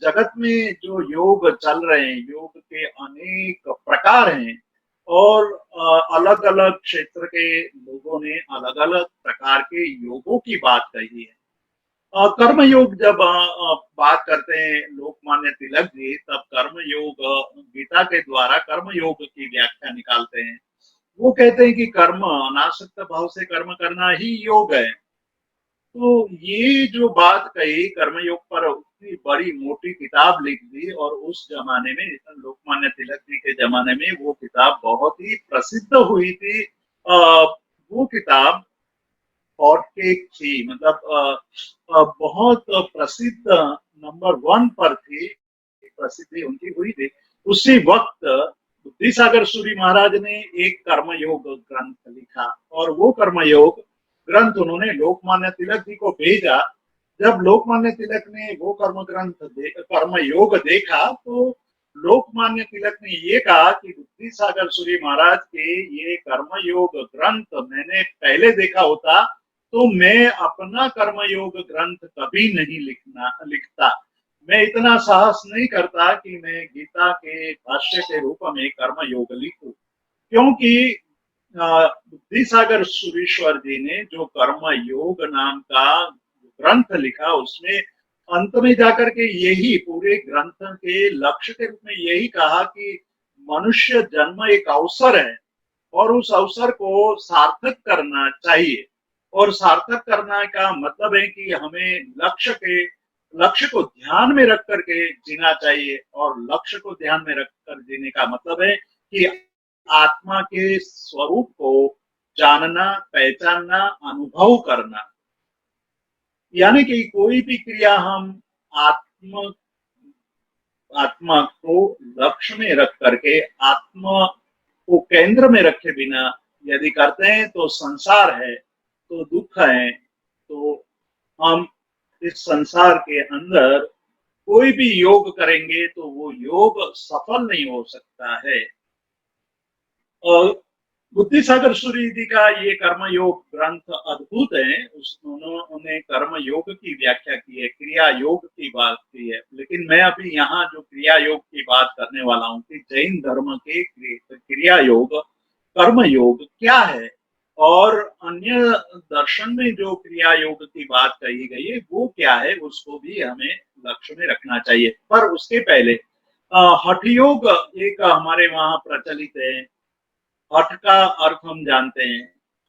जगत में जो योग चल रहे हैं, योग के अनेक प्रकार हैं और अलग अलग क्षेत्र के लोगों ने अलग अलग प्रकार के योगों की बात कही है। कर्म योग जब बात करते हैं लोकमान्य तिलक जी, तब कर्म योग गीता के द्वारा कर्म योग की व्याख्या निकालते हैं। वो कहते हैं कि कर्म अनासक्त भाव से कर्म करना ही योग है। तो ये जो बात कही कर्मयोग पर, उतनी बड़ी मोटी किताब लिख दी और उस जमाने में लोकमान्य तिलक जी के जमाने में वो किताब बहुत ही प्रसिद्ध हुई थी। वो किताब हॉट केक थी, मतलब बहुत प्रसिद्ध, नंबर वन पर थी, प्रसिद्धि उनकी हुई थी। उसी वक्त बुद्धिसागर सूरी महाराज ने एक कर्मयोग ग्रंथ लिखा और वो कर्मयोग ग्रंथ उन्होंने लोकमान्य तिलक जी को भेजा। जब लोकमान्य तिलक ने वो कर्म योग देखा, तो लोकमान्य तिलक ने ये कहा कि बुद्धिसागर सूरी महाराज के ये कर्मयोग ग्रंथ मैंने पहले देखा होता तो मैं अपना कर्मयोग ग्रंथ कभी नहीं लिखता। मैं इतना साहस नहीं करता कि मैं गीता के भाष्य के रूप में कर्म योग लिखूं, क्योंकि बुद्धिसागर सुरेश्वर जी ने जो कर्म योग नाम का ग्रंथ लिखा, उसमें अंत में जाकर के यही पूरे ग्रंथ के लक्ष्य के रूप में यही कहा कि मनुष्य जन्म एक अवसर है और उस अवसर को सार्थक करना चाहिए। और सार्थक करना का मतलब है कि हमें लक्ष्य को ध्यान में रख करके जीना चाहिए। और लक्ष्य को ध्यान में रखकर जीने का मतलब है कि आत्मा के स्वरूप को जानना, पहचानना, अनुभव करना। यानी कि कोई भी क्रिया हम आत्म आत्मा को लक्ष्य में रख करके, आत्मा को केंद्र में रखे बिना यदि करते हैं तो संसार है, तो दुख है, तो हम इस संसार के अंदर कोई भी योग करेंगे तो वो योग सफल नहीं हो सकता है। बुद्धिसागर सूरी जी का ये कर्मयोग ग्रंथ अद्भुत है। उन्होंने कर्म योग की व्याख्या की है, क्रिया योग की बात की है। लेकिन मैं अभी यहाँ जो क्रिया योग की बात करने वाला हूँ कि जैन धर्म के क्रिया योग, कर्म योग क्या है, और अन्य दर्शन में जो क्रिया योग की बात कही गई है वो क्या है, उसको भी हमें लक्ष्य में रखना चाहिए। पर उसके पहले हठ योग एक हमारे वहाँ प्रचलित है। हठ का अर्थ हम जानते हैं।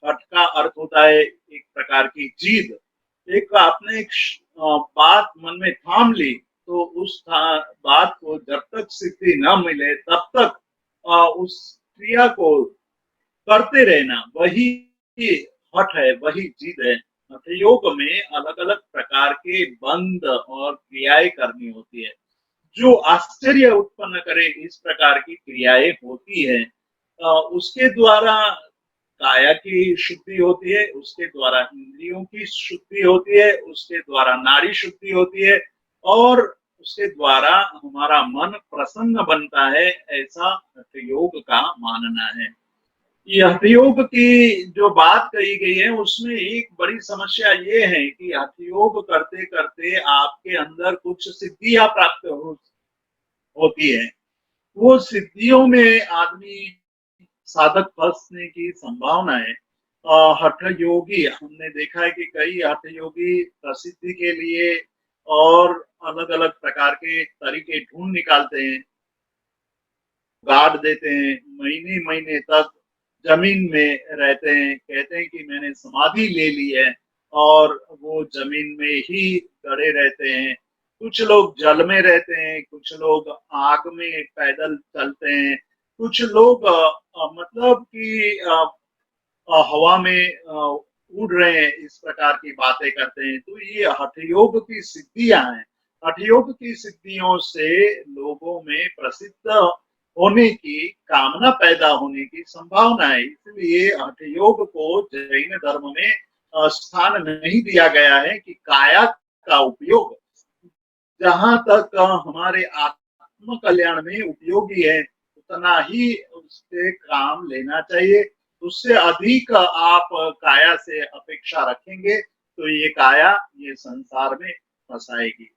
हठ का अर्थ होता है एक प्रकार की जिद। एक आपने एक बात मन में थाम ली, तो उस बात को जब तक सिद्धि न मिले तब तक उस क्रिया को करते रहना, वही हठ है, वही जिद है। हठ योग में अलग अलग प्रकार के बंध और क्रियाएं करनी होती है। जो आश्चर्य उत्पन्न करे इस प्रकार की क्रियाएं होती है। उसके द्वारा काया की शुद्धि होती है, उसके द्वारा इंद्रियों की शुद्धि होती है, उसके द्वारा नाड़ी शुद्धि होती है, और उसके द्वारा हमारा मन प्रसन्न बनता है, ऐसा हठ योग का मानना है। ये हठ योग की जो बात कही गई है उसमें एक बड़ी समस्या ये है कि हठ योग करते करते आपके अंदर कुछ सिद्धियां प्राप्त होती है। वो सिद्धियों में आदमी साधक फंसने की संभावना है। हठ योगी हमने देखा है कि कई हठ योगी प्रसिद्धि के लिए और अलग अलग प्रकार के तरीके ढूंढ निकालते हैं, गाड़ देते हैं, महीने महीने तक जमीन में रहते हैं, कहते हैं कि मैंने समाधि ले ली है, और वो जमीन में ही गड़े रहते हैं। कुछ लोग जल में रहते हैं, कुछ लोग आग में पैदल चलते हैं, कुछ लोग मतलब कि हवा में उड़ रहे हैं, इस प्रकार की बातें करते हैं। तो ये हठ योग की सिद्धियां हैं। हठ योग की सिद्धियों से लोगों में प्रसिद्ध होने की कामना पैदा होने की संभावना है। इसलिए हठ योग को जैन धर्म में स्थान नहीं दिया गया है कि काया का उपयोग जहां तक हमारे आत्म कल्याण में उपयोगी है उतना ही उससे काम लेना चाहिए। उससे अधिक आप काया से अपेक्षा रखेंगे तो ये काया ये संसार में फंसाएगी।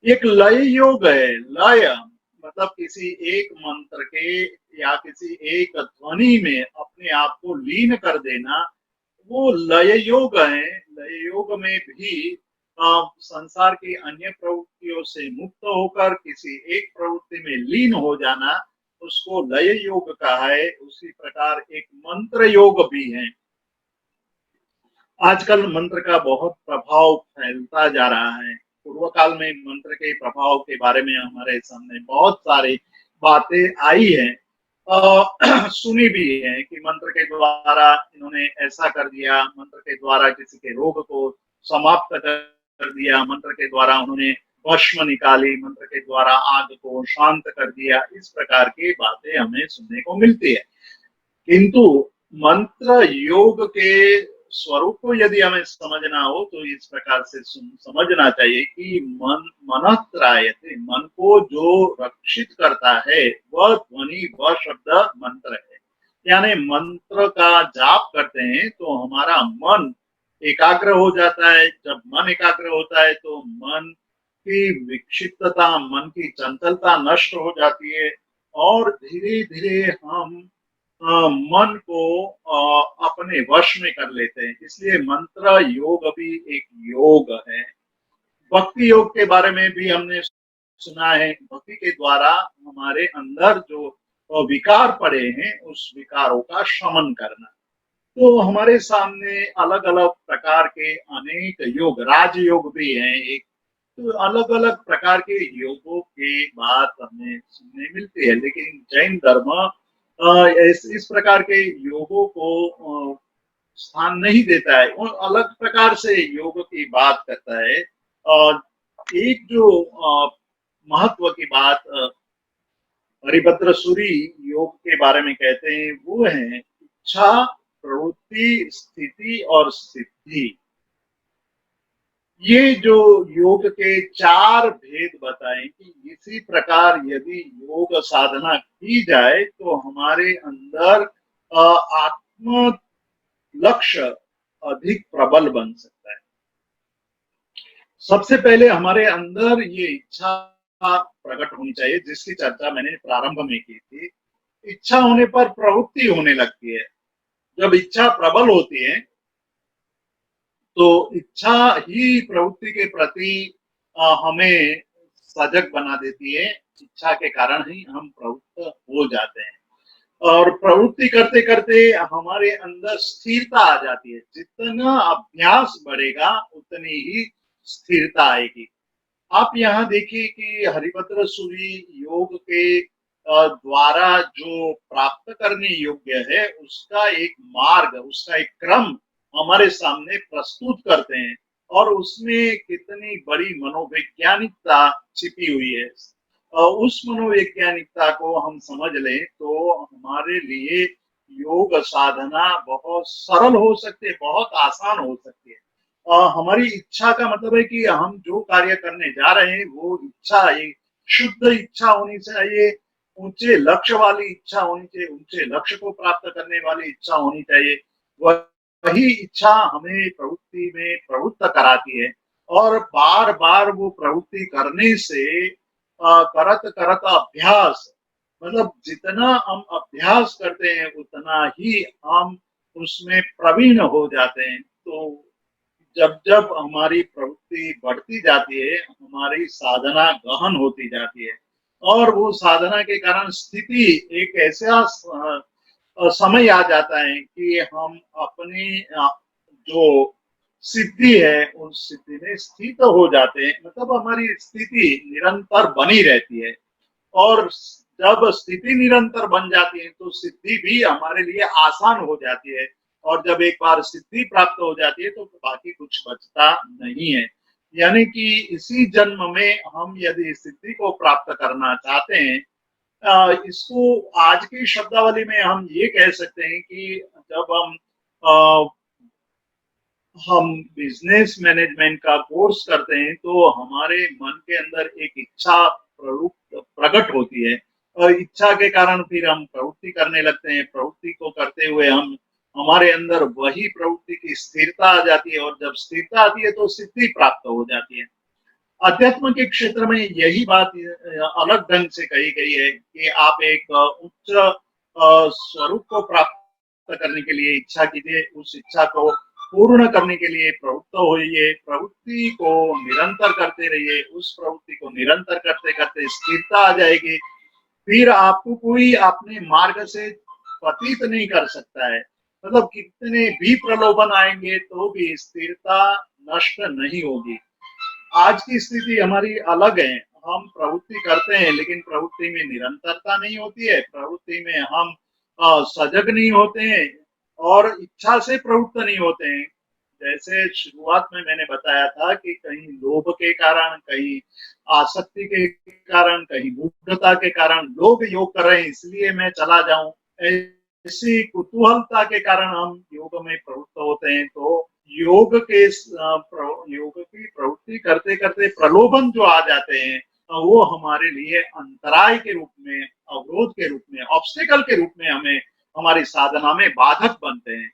एक लय योग है। लय मतलब किसी एक मंत्र के या किसी एक ध्वनि में अपने आप को लीन कर देना, वो लय योग है। लय योग में भी संसार की अन्य प्रवृत्तियों से मुक्त होकर किसी एक प्रवृत्ति में लीन हो जाना, उसको लय योग कहा है। उसी प्रकार एक मंत्र योग भी है। आजकल मंत्र का बहुत प्रभाव फैलता जा रहा है। पूर्व काल में मंत्र के प्रभाव के बारे में हमारे सामने बहुत सारी बातें आई है, सुनी भी है कि मंत्र के द्वारा इन्होंने ऐसा कर दिया, मंत्र के द्वारा किसी के रोग को समाप्त कर दिया, मंत्र के द्वारा उन्होंने भस्म निकाली, मंत्र के द्वारा आग को शांत कर दिया। इस प्रकार की बातें हमें सुनने को मिलती है। किंतु मंत्र योग के स्वरूप को यदि हमें समझना हो तो इस प्रकार से समझना चाहिए कि मन त्रायते, मन को जो रक्षित करता है वह ध्वनि, वह शब्द मंत्र है। यानी मंत्र का जाप करते हैं तो हमारा मन एकाग्र हो जाता है। जब मन एकाग्र होता है तो मन की विक्षिप्तता, मन की चंचलता नष्ट हो जाती है, और धीरे धीरे हम मन को अपने वश में कर लेते हैं। इसलिए मंत्र योग भी एक योग है। भक्ति योग के बारे में भी हमने सुना है। भक्ति के द्वारा हमारे अंदर जो विकार पड़े हैं उस विकारों का शमन करना। तो हमारे सामने अलग अलग प्रकार के अनेक योग, राजयोग भी हैं एक। तो अलग अलग प्रकार के योगों की बात हमें सुनने मिलती है। लेकिन जैन धर्म इस प्रकार के योगों को स्थान नहीं देता है, और अलग प्रकार से योग की बात करता है। और एक जो महत्व की बात हरिभद्र सूरी योग के बारे में कहते हैं वो है इच्छा, प्रवृत्ति, स्थिति और सिद्धि। ये जो योग के चार भेद बताए कि इसी प्रकार यदि योग साधना की जाए तो हमारे अंदर आत्म लक्ष्य अधिक प्रबल बन सकता है। सबसे पहले हमारे अंदर ये इच्छा प्रकट होनी चाहिए, जिसकी चर्चा मैंने प्रारंभ में की थी। इच्छा होने पर प्रवृत्ति होने लगती है। जब इच्छा प्रबल होती है तो इच्छा ही प्रवृत्ति के प्रति हमें सजग बना देती है। इच्छा के कारण ही हम प्रवृत्त हो जाते हैं और प्रवृत्ति करते करते हमारे अंदर स्थिरता आ जाती है। जितना अभ्यास बढ़ेगा उतनी ही स्थिरता आएगी। आप यहाँ देखिए कि हरिभद्र सूरी योग के द्वारा जो प्राप्त करने योग्य है उसका एक मार्ग, उसका एक क्रम हमारे सामने प्रस्तुत करते हैं और उसमें कितनी बड़ी मनोवैज्ञानिकता छिपी हुई है। उस मनोवैज्ञानिकता को हम समझ लें तो हमारे लिए योग साधना बहुत सरल हो सकती है, बहुत आसान हो सकती है। हमारी इच्छा का मतलब है कि हम जो कार्य करने जा रहे हैं वो इच्छा एक शुद्ध इच्छा होनी चाहिए, ऊंचे लक्ष्य वाली इच्छा होनी चाहिए, ऊंचे लक्ष्य को प्राप्त करने वाली इच्छा होनी चाहिए। वही इच्छा हमें प्रवृत्ति में प्रवृत्त कराती है और बार बार वो प्रवृत्ति करने से करत करत अभ्यास, मतलब जितना हम अभ्यास करते हैं उतना ही हम उसमें प्रवीण हो जाते हैं। तो जब जब हमारी प्रवृत्ति बढ़ती जाती है हमारी साधना गहन होती जाती है और वो साधना के कारण स्थिति एक ऐसा समय आ जाता है कि हम अपनी जो सिद्धि है उस सिद्धि में स्थित हो जाते हैं। मतलब हमारी स्थिति निरंतर बनी रहती है और जब स्थिति निरंतर बन जाती है तो सिद्धि भी हमारे लिए आसान हो जाती है और जब एक बार सिद्धि प्राप्त हो जाती है तो बाकी कुछ बचता नहीं है। यानी कि इसी जन्म में हम यदि सिद्धि को प्राप्त करना चाहते हैं, इसको आज की शब्दावली में हम ये कह सकते हैं कि जब हम बिजनेस मैनेजमेंट का कोर्स करते हैं तो हमारे मन के अंदर एक इच्छा प्रकट होती है और इच्छा के कारण फिर हम प्रवृत्ति करने लगते हैं। प्रवृत्ति को करते हुए हम हमारे अंदर वही प्रवृत्ति की स्थिरता आ जाती है और जब स्थिरता आती है तो सिद्धि प्राप्त हो जाती है। अध्यात्म के क्षेत्र में यही बात अलग ढंग से कही गई है कि आप एक उच्च स्वरूप को प्राप्त करने के लिए इच्छा कीजिए, उस इच्छा को पूर्ण करने के लिए प्रवृत्त होइए, प्रवृत्ति को निरंतर करते रहिए, उस प्रवृत्ति को निरंतर करते करते स्थिरता आ जाएगी। फिर आपको कोई अपने मार्ग से पतित नहीं कर सकता है। मतलब कितने भी प्रलोभन आएंगे तो भी स्थिरता नष्ट नहीं होगी। आज की स्थिति हमारी अलग है। हम प्रवृत्ति करते हैं लेकिन प्रवृत्ति में निरंतरता नहीं होती है, प्रवृत्ति में हम सजग नहीं होते हैं और इच्छा से प्रवृत्त नहीं होते हैं। जैसे शुरुआत में मैंने बताया था कि कहीं लोभ के कारण, कहीं आसक्ति के कारण, कहीं मूढ़ता के कारण लोग योग कर रहे हैं इसलिए मैं चला जाऊं, ऐसी कुतूहलता के कारण हम योग में प्रवृत्त होते हैं। तो योग के योग की प्रवृत्ति करते करते प्रलोभन जो आ जाते हैं वो हमारे लिए अंतराय के रूप में, अवरोध के रूप में, ऑब्स्टेकल के रूप में हमें हमारी साधना में बाधक बनते हैं।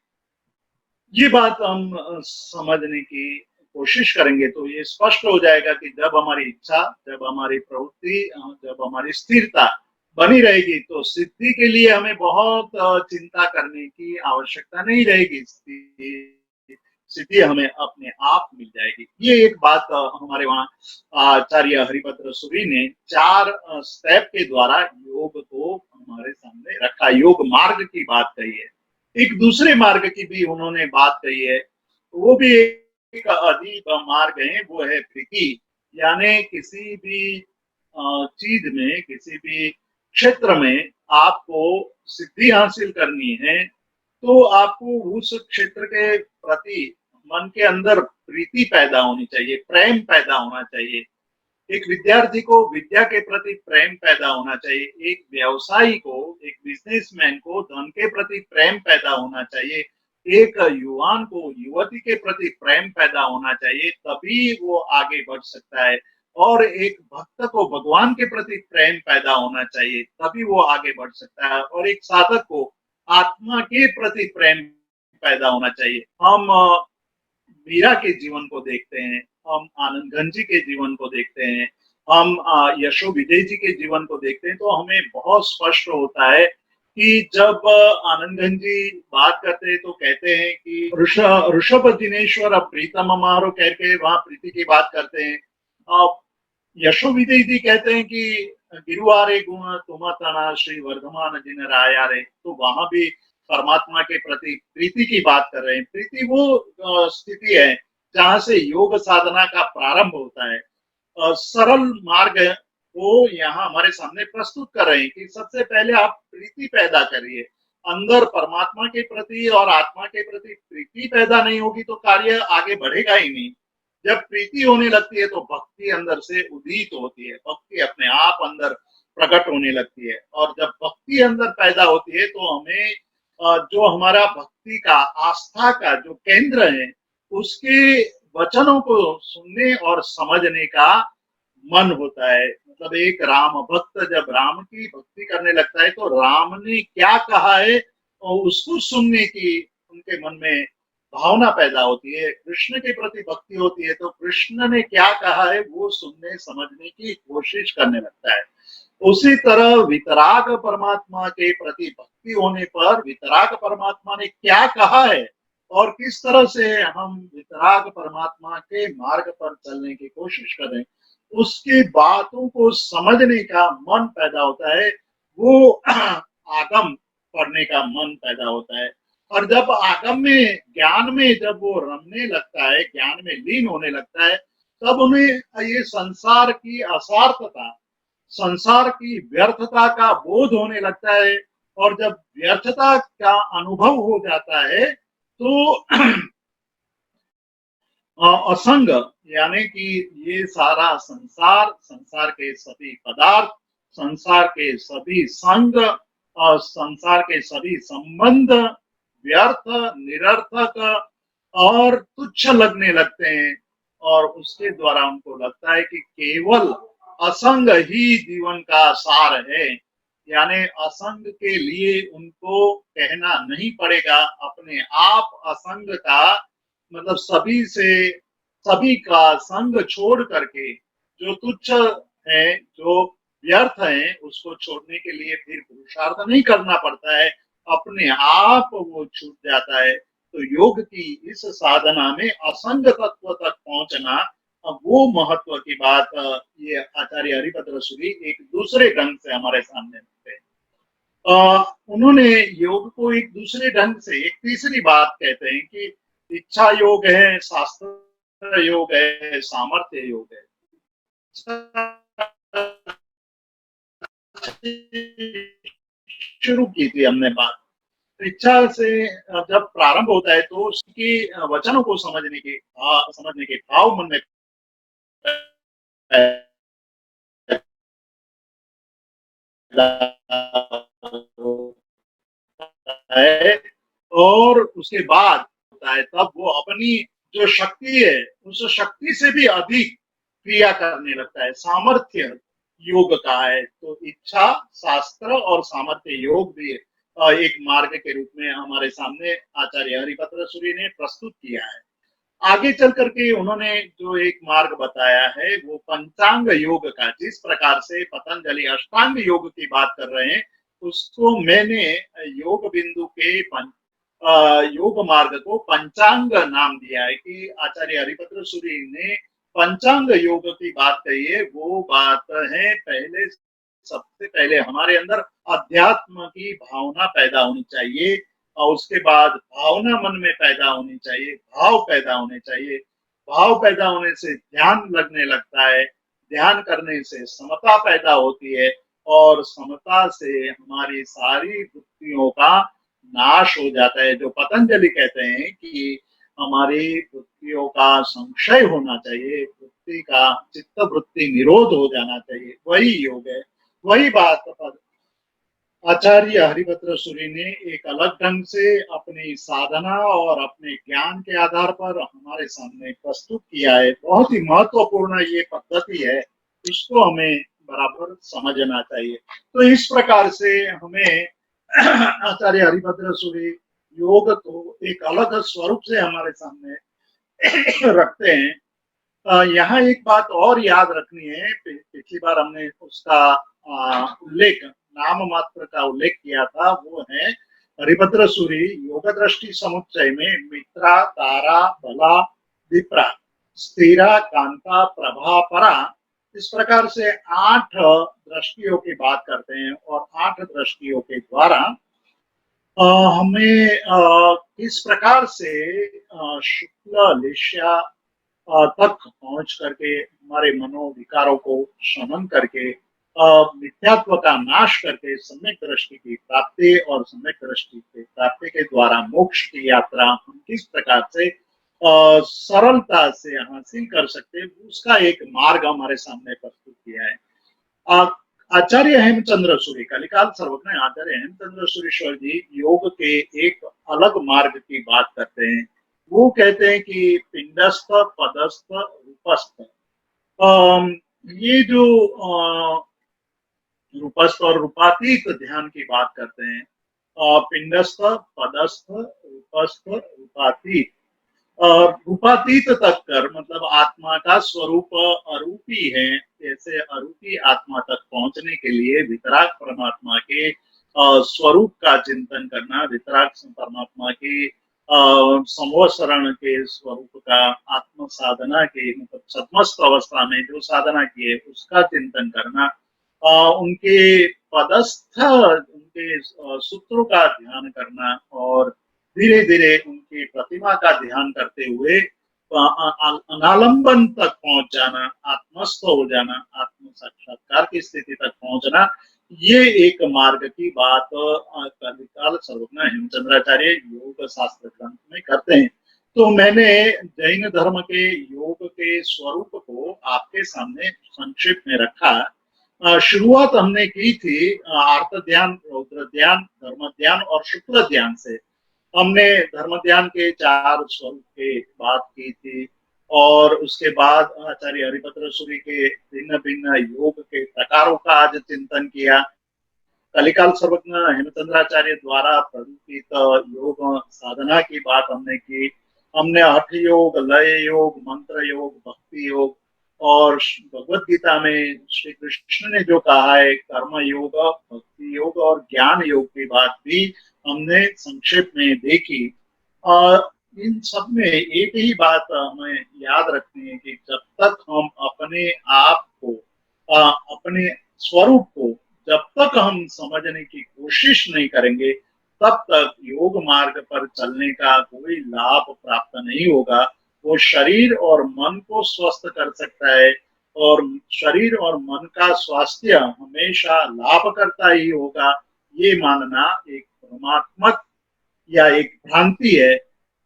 ये बात हम समझने की कोशिश करेंगे तो ये स्पष्ट हो जाएगा कि जब हमारी इच्छा, जब हमारी प्रवृत्ति, जब हमारी स्थिरता बनी रहेगी तो सिद्धि के लिए हमें बहुत चिंता करने की आवश्यकता नहीं रहेगी। सिद्धि हमें अपने आप मिल जाएगी। ये एक बात हमारे वहाँ आचार्य हरिभद्र सूरी ने 4 स्टेप के द्वारा योग को हमारे सामने रखा, योग मार्ग की बात कही है। एक दूसरे मार्ग की भी उन्होंने बात कही है, वो भी एक अजीब मार्ग है, वो है प्रीति। यानी किसी भी चीज में, किसी भी क्षेत्र में आपको सिद्धि हासिल करनी है तो आपको उस क्षेत्र के प्रति मन के अंदर प्रीति पैदा होनी चाहिए, प्रेम पैदा होना चाहिए। एक विद्यार्थी को विद्या के प्रति प्रेम पैदा होना चाहिए, एक व्यवसायी को, एक बिजनेसमैन को धन के प्रति प्रेम पैदा होना चाहिए, एक युवान को युवती के प्रति प्रेम पैदा होना चाहिए, तभी वो आगे बढ़ सकता है। और एक भक्त को भगवान के प्रति प्रेम पैदा होना चाहिए, तभी वो आगे बढ़ सकता है। और एक साधक को आत्मा के प्रति प्रेम पैदा होना चाहिए। हम मीरा के जीवन को देखते हैं, हम आनंद गंज जी के जीवन को देखते हैं, हम यशो विजय जी के जीवन को देखते हैं, तो हमें बहुत स्पष्ट होता है कि जब आनंद गंज जी बात करते हैं तो कहते हैं कि ऋषभ दिनेश्वर प्रीतम मारो कह के वहां प्रीति की बात करते हैं। यशो विजय जी कहते हैं कि गिरुवारे गुण तुम तना श्री वर्धमान जिन राया रे, तो वहां भी परमात्मा के प्रति प्रीति की बात कर रहे हैं। प्रीति वो स्थिति है जहां से योग साधना का प्रारंभ होता है। सरल मार्ग को यहाँ हमारे सामने प्रस्तुत कर रहे हैं कि सबसे पहले आप प्रीति पैदा करिए अंदर परमात्मा के प्रति, और आत्मा के प्रति प्रीति पैदा नहीं होगी तो कार्य आगे बढ़ेगा ही नहीं। जब प्रीति होने लगती है तो भक्ति अंदर से उदित होती है, भक्ति अपने आप अंदर प्रकट होने लगती है। और जब भक्ति अंदर पैदा होती है तो हमें जो हमारा भक्ति का आस्था का जो केंद्र है उसके वचनों को सुनने और समझने का मन होता है। मतलब एक राम भक्त जब राम की भक्ति करने लगता है तो राम ने क्या कहा है और उसको सुनने की उनके मन में भावना पैदा होती है। कृष्ण के प्रति भक्ति होती है तो कृष्ण ने क्या कहा है वो सुनने समझने की कोशिश करने लगता है। उसी तरह वितराग परमात्मा के प्रति भक्ति होने पर वितराग परमात्मा ने क्या कहा है और किस तरह से हम वितराग परमात्मा के मार्ग पर चलने की कोशिश करें, उसकी बातों को समझने का मन पैदा होता है। वो आगम पढ़ने का मन पैदा होता है। और जब आगम में ज्ञान में जब वो रमने लगता है, ज्ञान में लीन होने लगता है, तब उन्हें ये संसार की असार्थता, संसार की व्यर्थता का बोध होने लगता है। और जब व्यर्थता का अनुभव हो जाता है तो असंग, यानी कि ये सारा संसार, संसार के सभी पदार्थ, संसार के सभी संग और संसार के सभी संबंध व्यर्थ, निरर्थक और तुच्छ लगने लगते हैं। और उसके द्वारा उनको लगता है कि केवल असंग ही जीवन का सार है। यानी असंग के लिए उनको कहना नहीं पड़ेगा, अपने आप असंग का मतलब सभी से सभी का संग छोड़ करके जो तुच्छ है, जो व्यर्थ है, उसको छोड़ने के लिए फिर पुरुषार्थ नहीं करना पड़ता है, अपने आप वो छूट जाता है। तो योग की इस साधना में असंग तत्व तक पहुंचना, वो महत्व की बात ये आचार्य हरिभद्र सूरी एक दूसरे ढंग से हमारे सामने रखते हैं। उन्होंने योग को एक दूसरे ढंग से एक तीसरी बात कहते हैं कि इच्छा योग है, शास्त्र योग है, सामर्थ्य योग है। शुरू की थी हमने बात, इच्छा से जब प्रारंभ होता है तो उसके वचनों को समझने के भाव मन में है, और उसके बाद होता है तब वो अपनी जो शक्ति है उस शक्ति से भी अधिक क्रिया करने लगता है। सामर्थ्य योग का है। तो इच्छा, शास्त्र और सामर्थ्य योग भी एक मार्ग के रूप में हमारे सामने आचार्य हरिभद्र सूरी ने प्रस्तुत किया है। आगे चल करके उन्होंने जो एक मार्ग बताया है वो पंचांग योग का, जिस प्रकार से पतंजलि अष्टांग योग की बात कर रहे हैं उसको मैंने योग बिंदु के योग मार्ग को पंचांग नाम दिया है कि आचार्य हरिभद्र सूरी ने पंचांग योग की बात कही है। वो बात है पहले, सबसे पहले हमारे अंदर अध्यात्म की भावना पैदा होनी चाहिए और उसके बाद भावना मन में पैदा होनी चाहिए, भाव पैदा होने चाहिए। भाव पैदा होने से ध्यान लगने लगता है, ध्यान करने से समता पैदा होती है और समता से हमारी सारी वृत्तियों का नाश हो जाता है। जो पतंजलि कहते हैं कि हमारी वृत्तियों का संशय होना चाहिए, वृत्ति का चित्त वृत्ति निरोध हो जाना चाहिए, वही योग है। वही बात आचार्य हरिभद्र सूरी ने एक अलग ढंग से अपनी साधना और अपने ज्ञान के आधार पर हमारे सामने प्रस्तुत किया है। बहुत ही महत्वपूर्ण ये पद्धति है, इसको हमें बराबर समझना चाहिए। तो इस प्रकार से हमें आचार्य हरिभद्र सूरी योग को एक अलग स्वरूप से हमारे सामने रखते हैं। यहाँ एक बात और याद रखनी है, पिछली बार हमने उसका उल्लेख, नाम मात्र का उल्लेख किया था, वो है हरिभद्र सूरी योग दृष्टि समुच्चय में मित्रा, तारा, बला, विप्रा, स्थिरा, कांता, प्रभा, परा, इस प्रकार से 8 दृष्टियों की बात करते हैं और 8 दृष्टियों के द्वारा हमें किस प्रकार से शुक्ल लेश्या तक पहुंच करके हमारे मनोविकारों को शमन करके मिथ्यात्व का नाश करके सम्यक दृष्टि की प्राप्ति और सम्यक दृष्टि की प्राप्ति के द्वारा मोक्ष की यात्रा हम किस प्रकार से सरलता से हासिल कर सकते, उसका एक मार्ग हमारे सामने प्रस्तुत किया है। आचार्य हेमचंद्र सूरी, कलिकाल सर्वज्ञ आचार्य हेमचंद्र सूरीश्वर जी योग के एक अलग मार्ग की बात करते हैं। वो कहते हैं कि पिंडस्थ, पदस्थ, रूपस्थ, ये जो रूपस्थ और रूपातीत ध्यान की बात करते हैं, पिंडस्थ, पदस्थ, रूपस्थ, रूपातीत, रूपातीत तक कर, मतलब आत्मा का स्वरूप अरूपी है, ऐसे अरूपी आत्मा तक पहुंचने के लिए वितराग परमात्मा के स्वरूप का चिंतन करना, वितराग परमात्मा के संवत्सरण के स्वरूप का, आत्म साधना के, मतलब सतमस्त अवस्था में जो साधना की है उसका चिंतन करना, उनके पदस्थ, उनके सूत्रों का ध्यान करना और धीरे धीरे उनकी प्रतिमा का ध्यान करते हुए अनालंबन तक पहुंच जाना, आत्मस्थ हो जाना, आत्म साक्षात्कार की स्थिति तक पहुंचना, ये एक मार्ग की बात कलिकाल सर्वज्ञ हेमचंद्राचार्य योग शास्त्र ग्रंथ में करते हैं। तो मैंने जैन धर्म के योग के स्वरूप को आपके सामने संक्षिप्त में रखा। शुरुआत हमने की थी आर्त ध्यान, रौद्र ध्यान, धर्म ध्यान और शुक्ल ध्यान से। हमने धर्म ध्यान के 4 स्वरूप की बात की थी और उसके बाद आचार्य हरिभद्र सूरी के भिन्न भिन्न योग के प्रकारों का आज चिंतन किया। कलिकाल सर्वज्ञ हेमचंद्राचार्य द्वारा प्रदर्शित योग साधना की बात हमने की। हमने हठ योग, लय योग, मंत्र योग, भक्ति योग और भगवत गीता में श्री कृष्ण ने जो कहा है कर्म योग, भक्ति योग और ज्ञान योग की बात भी हमने संक्षेप में देखी। इन सब में एक ही बात हमें याद रखनी है कि जब तक हम अपने आप को, अपने स्वरूप को जब तक हम समझने की कोशिश नहीं करेंगे, तब तक योग मार्ग पर चलने का कोई लाभ प्राप्त नहीं होगा। वो शरीर और मन को स्वस्थ कर सकता है और शरीर और मन का स्वास्थ्य हमेशा लाभ करता ही होगा, ये मानना एक भ्रमात्मक या एक भ्रांति है।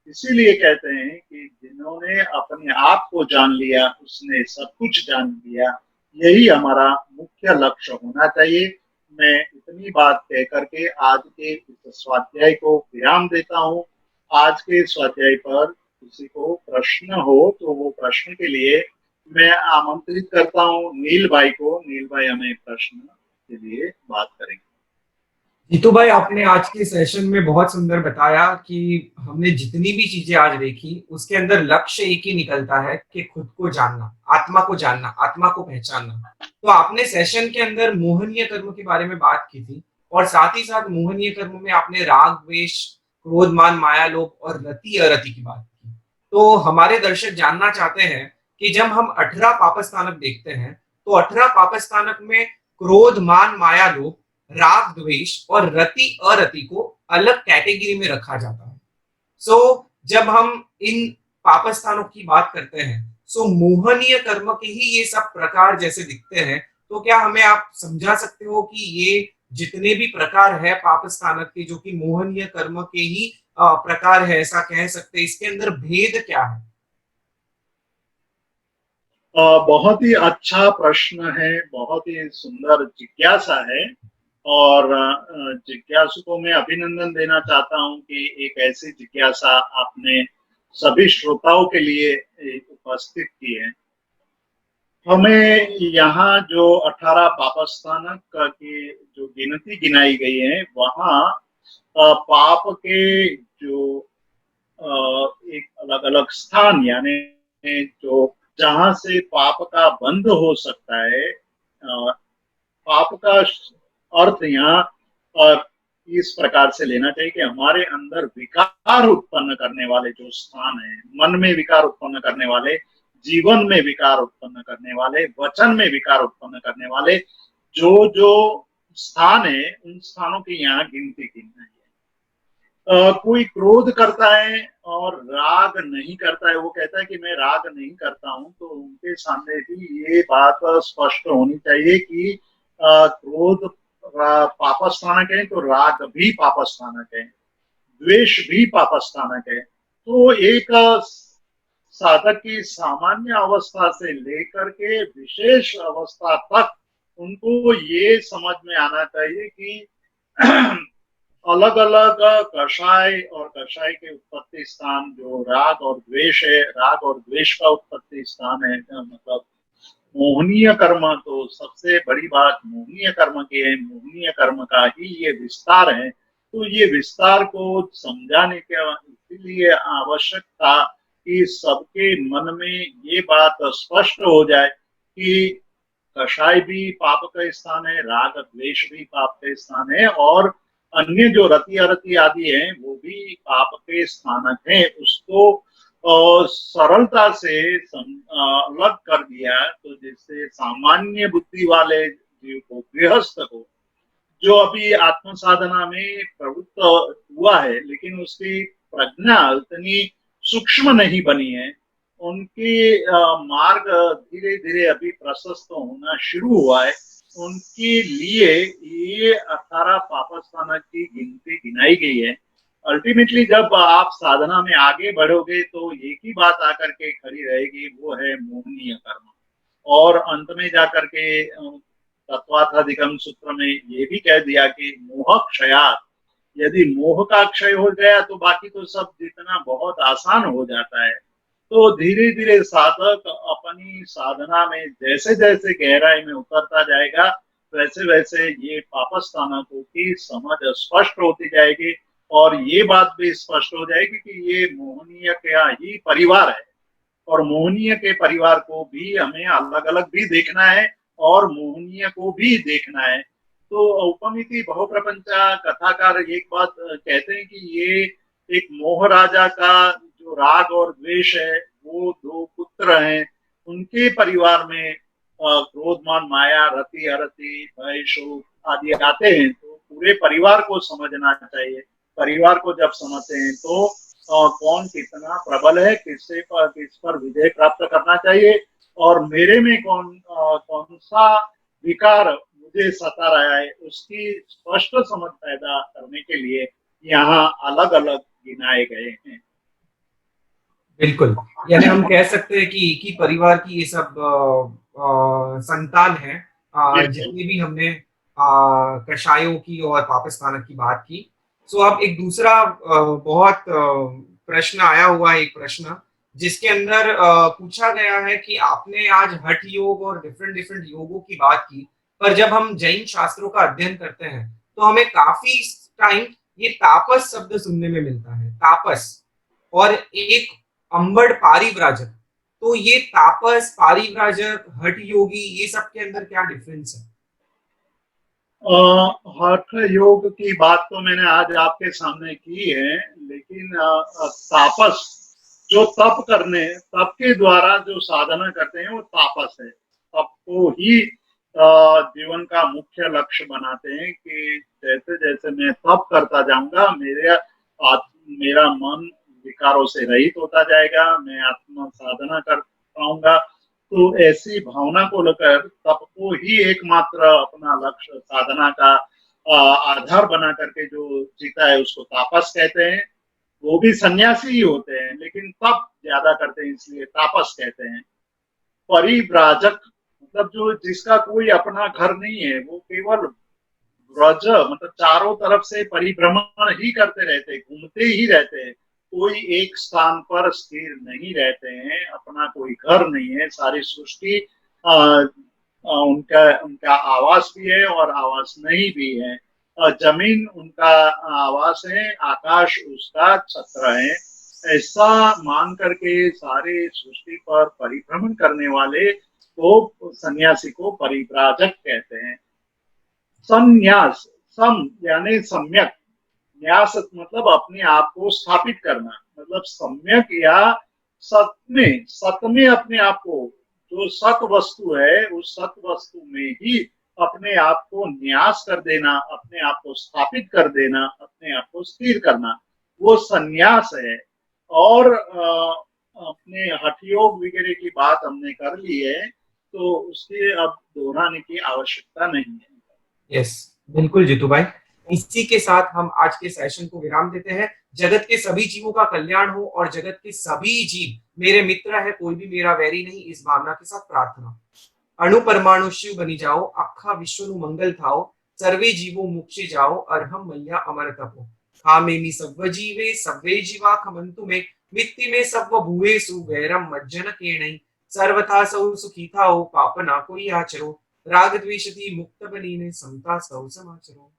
इसीलिए कहते हैं कि जिन्होंने अपने आप को जान लिया उसने सब कुछ जान लिया, यही हमारा मुख्य लक्ष्य होना चाहिए। मैं इतनी बात कह करके आज के इस स्वाध्याय को विराम देता हूँ। आज के स्वाध्याय पर किसी को प्रश्न हो तो वो प्रश्न के लिए मैं आमंत्रित करता हूँ नील भाई को। नील भाई हमें प्रश्न के लिए बात करेंगे। जीतू भाई, आपने आज के सेशन में बहुत सुंदर बताया कि हमने जितनी भी चीजें आज देखी उसके अंदर लक्ष्य एक ही निकलता है कि खुद को जानना, आत्मा को जानना, आत्मा को पहचानना। तो आपने सेशन के अंदर मोहनीय कर्म के बारे में बात की थी और साथ ही साथ मोहनीय कर्म में आपने राग, द्वेष, क्रोध, मान, माया, लोभ और रति अरति की बात की। तो हमारे दर्शक जानना चाहते हैं कि जब हम 18 पापस्थानक देखते हैं तो 18 पापस्थानक में क्रोध, मान, माया, लोभ, राग, द्वेष और रति अरति को अलग कैटेगरी में रखा जाता है। जब हम इन पापस्थानों की बात करते हैं, मोहनीय कर्म के ही ये सब प्रकार जैसे दिखते हैं, तो क्या हमें आप समझा सकते हो कि ये जितने भी प्रकार है पापस्थानक के, जो कि मोहनीय कर्म के ही प्रकार है, ऐसा कह सकते हैं, इसके अंदर भेद क्या है? बहुत ही अच्छा प्रश्न है, बहुत ही सुंदर जिज्ञासा है और जिज्ञासु को मैं अभिनंदन देना चाहता हूं कि एक ऐसी जिज्ञासा आपने सभी श्रोताओं के लिए उपस्थित की है। हमें यहाँ जो 18 पापस्थानक की जो गिनती गिनाई गई है, वहाँ पाप के जो एक अलग अलग स्थान, यानी जो जहाँ से पाप का बंध हो सकता है, पाप का अर्थ यहाँ इस प्रकार से लेना चाहिए कि हमारे अंदर विकार उत्पन्न करने वाले जो स्थान है, मन में विकार उत्पन्न करने वाले, जीवन में विकार उत्पन्न करने वाले, वचन में विकार उत्पन्न करने वाले जो जो स्थान है, उन स्थानों की यहाँ गिनती गिनना है। कोई क्रोध करता है और राग नहीं करता है, वो कहता है कि मैं राग नहीं करता हूं, तो उनके सामने भी ये बात स्पष्ट होनी चाहिए कि क्रोध पापस्थानक है, तो राग भी पापस्थानक है, द्वेष भी पापस्थानक है। तो एक साधक की सामान्य अवस्था से लेकर के विशेष अवस्था तक उनको ये समझ में आना चाहिए कि अलग अलग कषाय और कषाय के उत्पत्ति स्थान जो राग और द्वेष है, राग और द्वेष का उत्पत्ति स्थान है, मतलब मोहनीय कर्म, तो सबसे बड़ी बात मोहनीय कर्म की है, मोहनीय कर्म का ही ये विस्तार है। तो ये विस्तार को समझाने के इसीलिए आवश्यक था कि सबके मन में ये बात स्पष्ट हो जाए कि कषाय भी पाप का स्थान है, राग द्वेष भी पाप का स्थान है, और अन्य जो रति अरति आदि है वो भी पाप के स्थानक है। उसको सरलता से अलग कर दिया, तो जिससे सामान्य बुद्धि वाले जीव को, गृहस्थ को, जो अभी आत्म साधना में प्रवृत्त हुआ है लेकिन उसकी प्रज्ञा उतनी सूक्ष्म नहीं बनी है, उनकी मार्ग धीरे धीरे अभी प्रशस्त होना शुरू हुआ है, उनके लिए ये 18 पापस्थानक की गिनती गिनाई गई है। अल्टीमेटली जब आप साधना में आगे बढ़ोगे तो एक ही बात आकर के खड़ी रहेगी, वो है मोहनीय कर्म। और अंत में जाकर के तत्वार्थाधिगम सूत्र में ये भी कह दिया कि मोह क्षयात, यदि मोह का क्षय हो गया तो बाकी तो सब जितना बहुत आसान हो जाता है। तो धीरे धीरे साधक अपनी साधना में जैसे जैसे गहराई में उतरता जाएगा, वैसे वैसे ये पापस्थानकों की समझ स्पष्ट होती जाएगी, और ये बात भी स्पष्ट हो जाएगी कि ये मोहनीय का ही परिवार है, और मोहनीय के परिवार को भी हमें अलग अलग भी देखना है और मोहनीय को भी देखना है। तो उपमिति बहुप्रपंचा कथाकार एक बात कहते हैं कि ये एक मोह राजा का जो राग और द्वेष है, वो दो पुत्र हैं, उनके परिवार में क्रोधमान माया रति अरति भय शोक आदि आते हैं, तो पूरे परिवार को समझना चाहिए। परिवार को जब समझते हैं तो कौन कितना प्रबल है, किस पर विजय प्राप्त करना चाहिए, और मेरे में कौन सा विकार मुझे सता रहा है, उसकी स्पष्ट समझ पैदा करने के लिए यहाँ अलग अलग गिनाए गए हैं। बिल्कुल, यानी हम कह सकते हैं कि एक ही परिवार की ये सब संतान है, जितने भी हमने कषायों की और पाकिस्तान की बात की। सो अब एक दूसरा बहुत प्रश्न आया हुआ है, एक प्रश्न जिसके अंदर पूछा गया है कि आपने आज हठ योग और डिफरेंट डिफरेंट योगों की बात की, पर जब हम जैन शास्त्रों का अध्ययन करते हैं तो हमें काफी टाइम ये तापस शब्द सुनने में मिलता है, तापस, और एक अंबड़ पारिव्राजक। तो ये तापस, पारिव्राजक, हठ योगी, ये सब के अंदर क्या डिफरेंस है? हठ योग की बात तो मैंने आज आपके सामने की है, लेकिन तापस जो तप के द्वारा जो साधना करते हैं वो तापस है। तप को ही जीवन का मुख्य लक्ष्य बनाते हैं कि जैसे जैसे मैं तप करता जाऊंगा, मेरा मन विकारों से रहित होता जाएगा, मैं आत्म साधना कर पाऊंगा। तो ऐसी भावना को लेकर तप को ही एकमात्र अपना लक्ष्य साधना का आधार बना करके जो जीता है उसको तापस कहते हैं। वो भी सन्यासी ही होते हैं लेकिन तप ज्यादा करते हैं, इसलिए तापस कहते हैं। परिव्राजक मतलब जो जिसका कोई अपना घर नहीं है, वो केवल व्रज मतलब चारों तरफ से परिभ्रमण ही करते रहते हैं, घूमते ही रहते हैं, कोई एक स्थान पर स्थिर नहीं रहते हैं, अपना कोई घर नहीं है, सारी सृष्टि उनका उनका आवास भी है और आवास नहीं भी है। जमीन उनका आवास है, आकाश उसका छत्र है। ऐसा मान करके सारे सृष्टि पर परिभ्रमण करने वाले को सन्यासी को परिव्राजक कहते हैं। संन्यास, सम यानी सम्यक, न्यास मतलब अपने आप को स्थापित करना, मतलब सम्यक या सत में अपने आप को, जो सत वस्तु है उस सत वस्तु में ही अपने आप को न्यास कर देना, अपने आप को स्थापित कर देना, अपने आप को स्थिर करना, वो संन्यास है। और अपने हठ योग वगैरह की बात हमने कर ली है, तो उसके अब दोहराने की आवश्यकता नहीं है। यस, बिल्कुल जीतू भाई। इसी के साथ हम आज के सेशन को विराम देते हैं। जगत के सभी जीवों का कल्याण हो और जगत के सभी जीव मेरे मित्र है, कोई भी मेरा वैरी नहीं, इस भावना के साथ प्रार्थना। अणु परमाणु शिव बनी जाओ, आखा विश्व नु मंगल थाओ, सर्वे जीवो मोक्षे जाओ, अरहम मैया अमर तपो। खामेमि सव्व जीवे सव्वे जीवा खमन्तु मे, मित्ति में सव्व भूवेषु वैरम मज्जन केणै। सर्वथा सौ सुखी थाओ, पाप ना कोई आचरो, राग द्वेषति मुक्त बनीने, समता सौ समाचरो।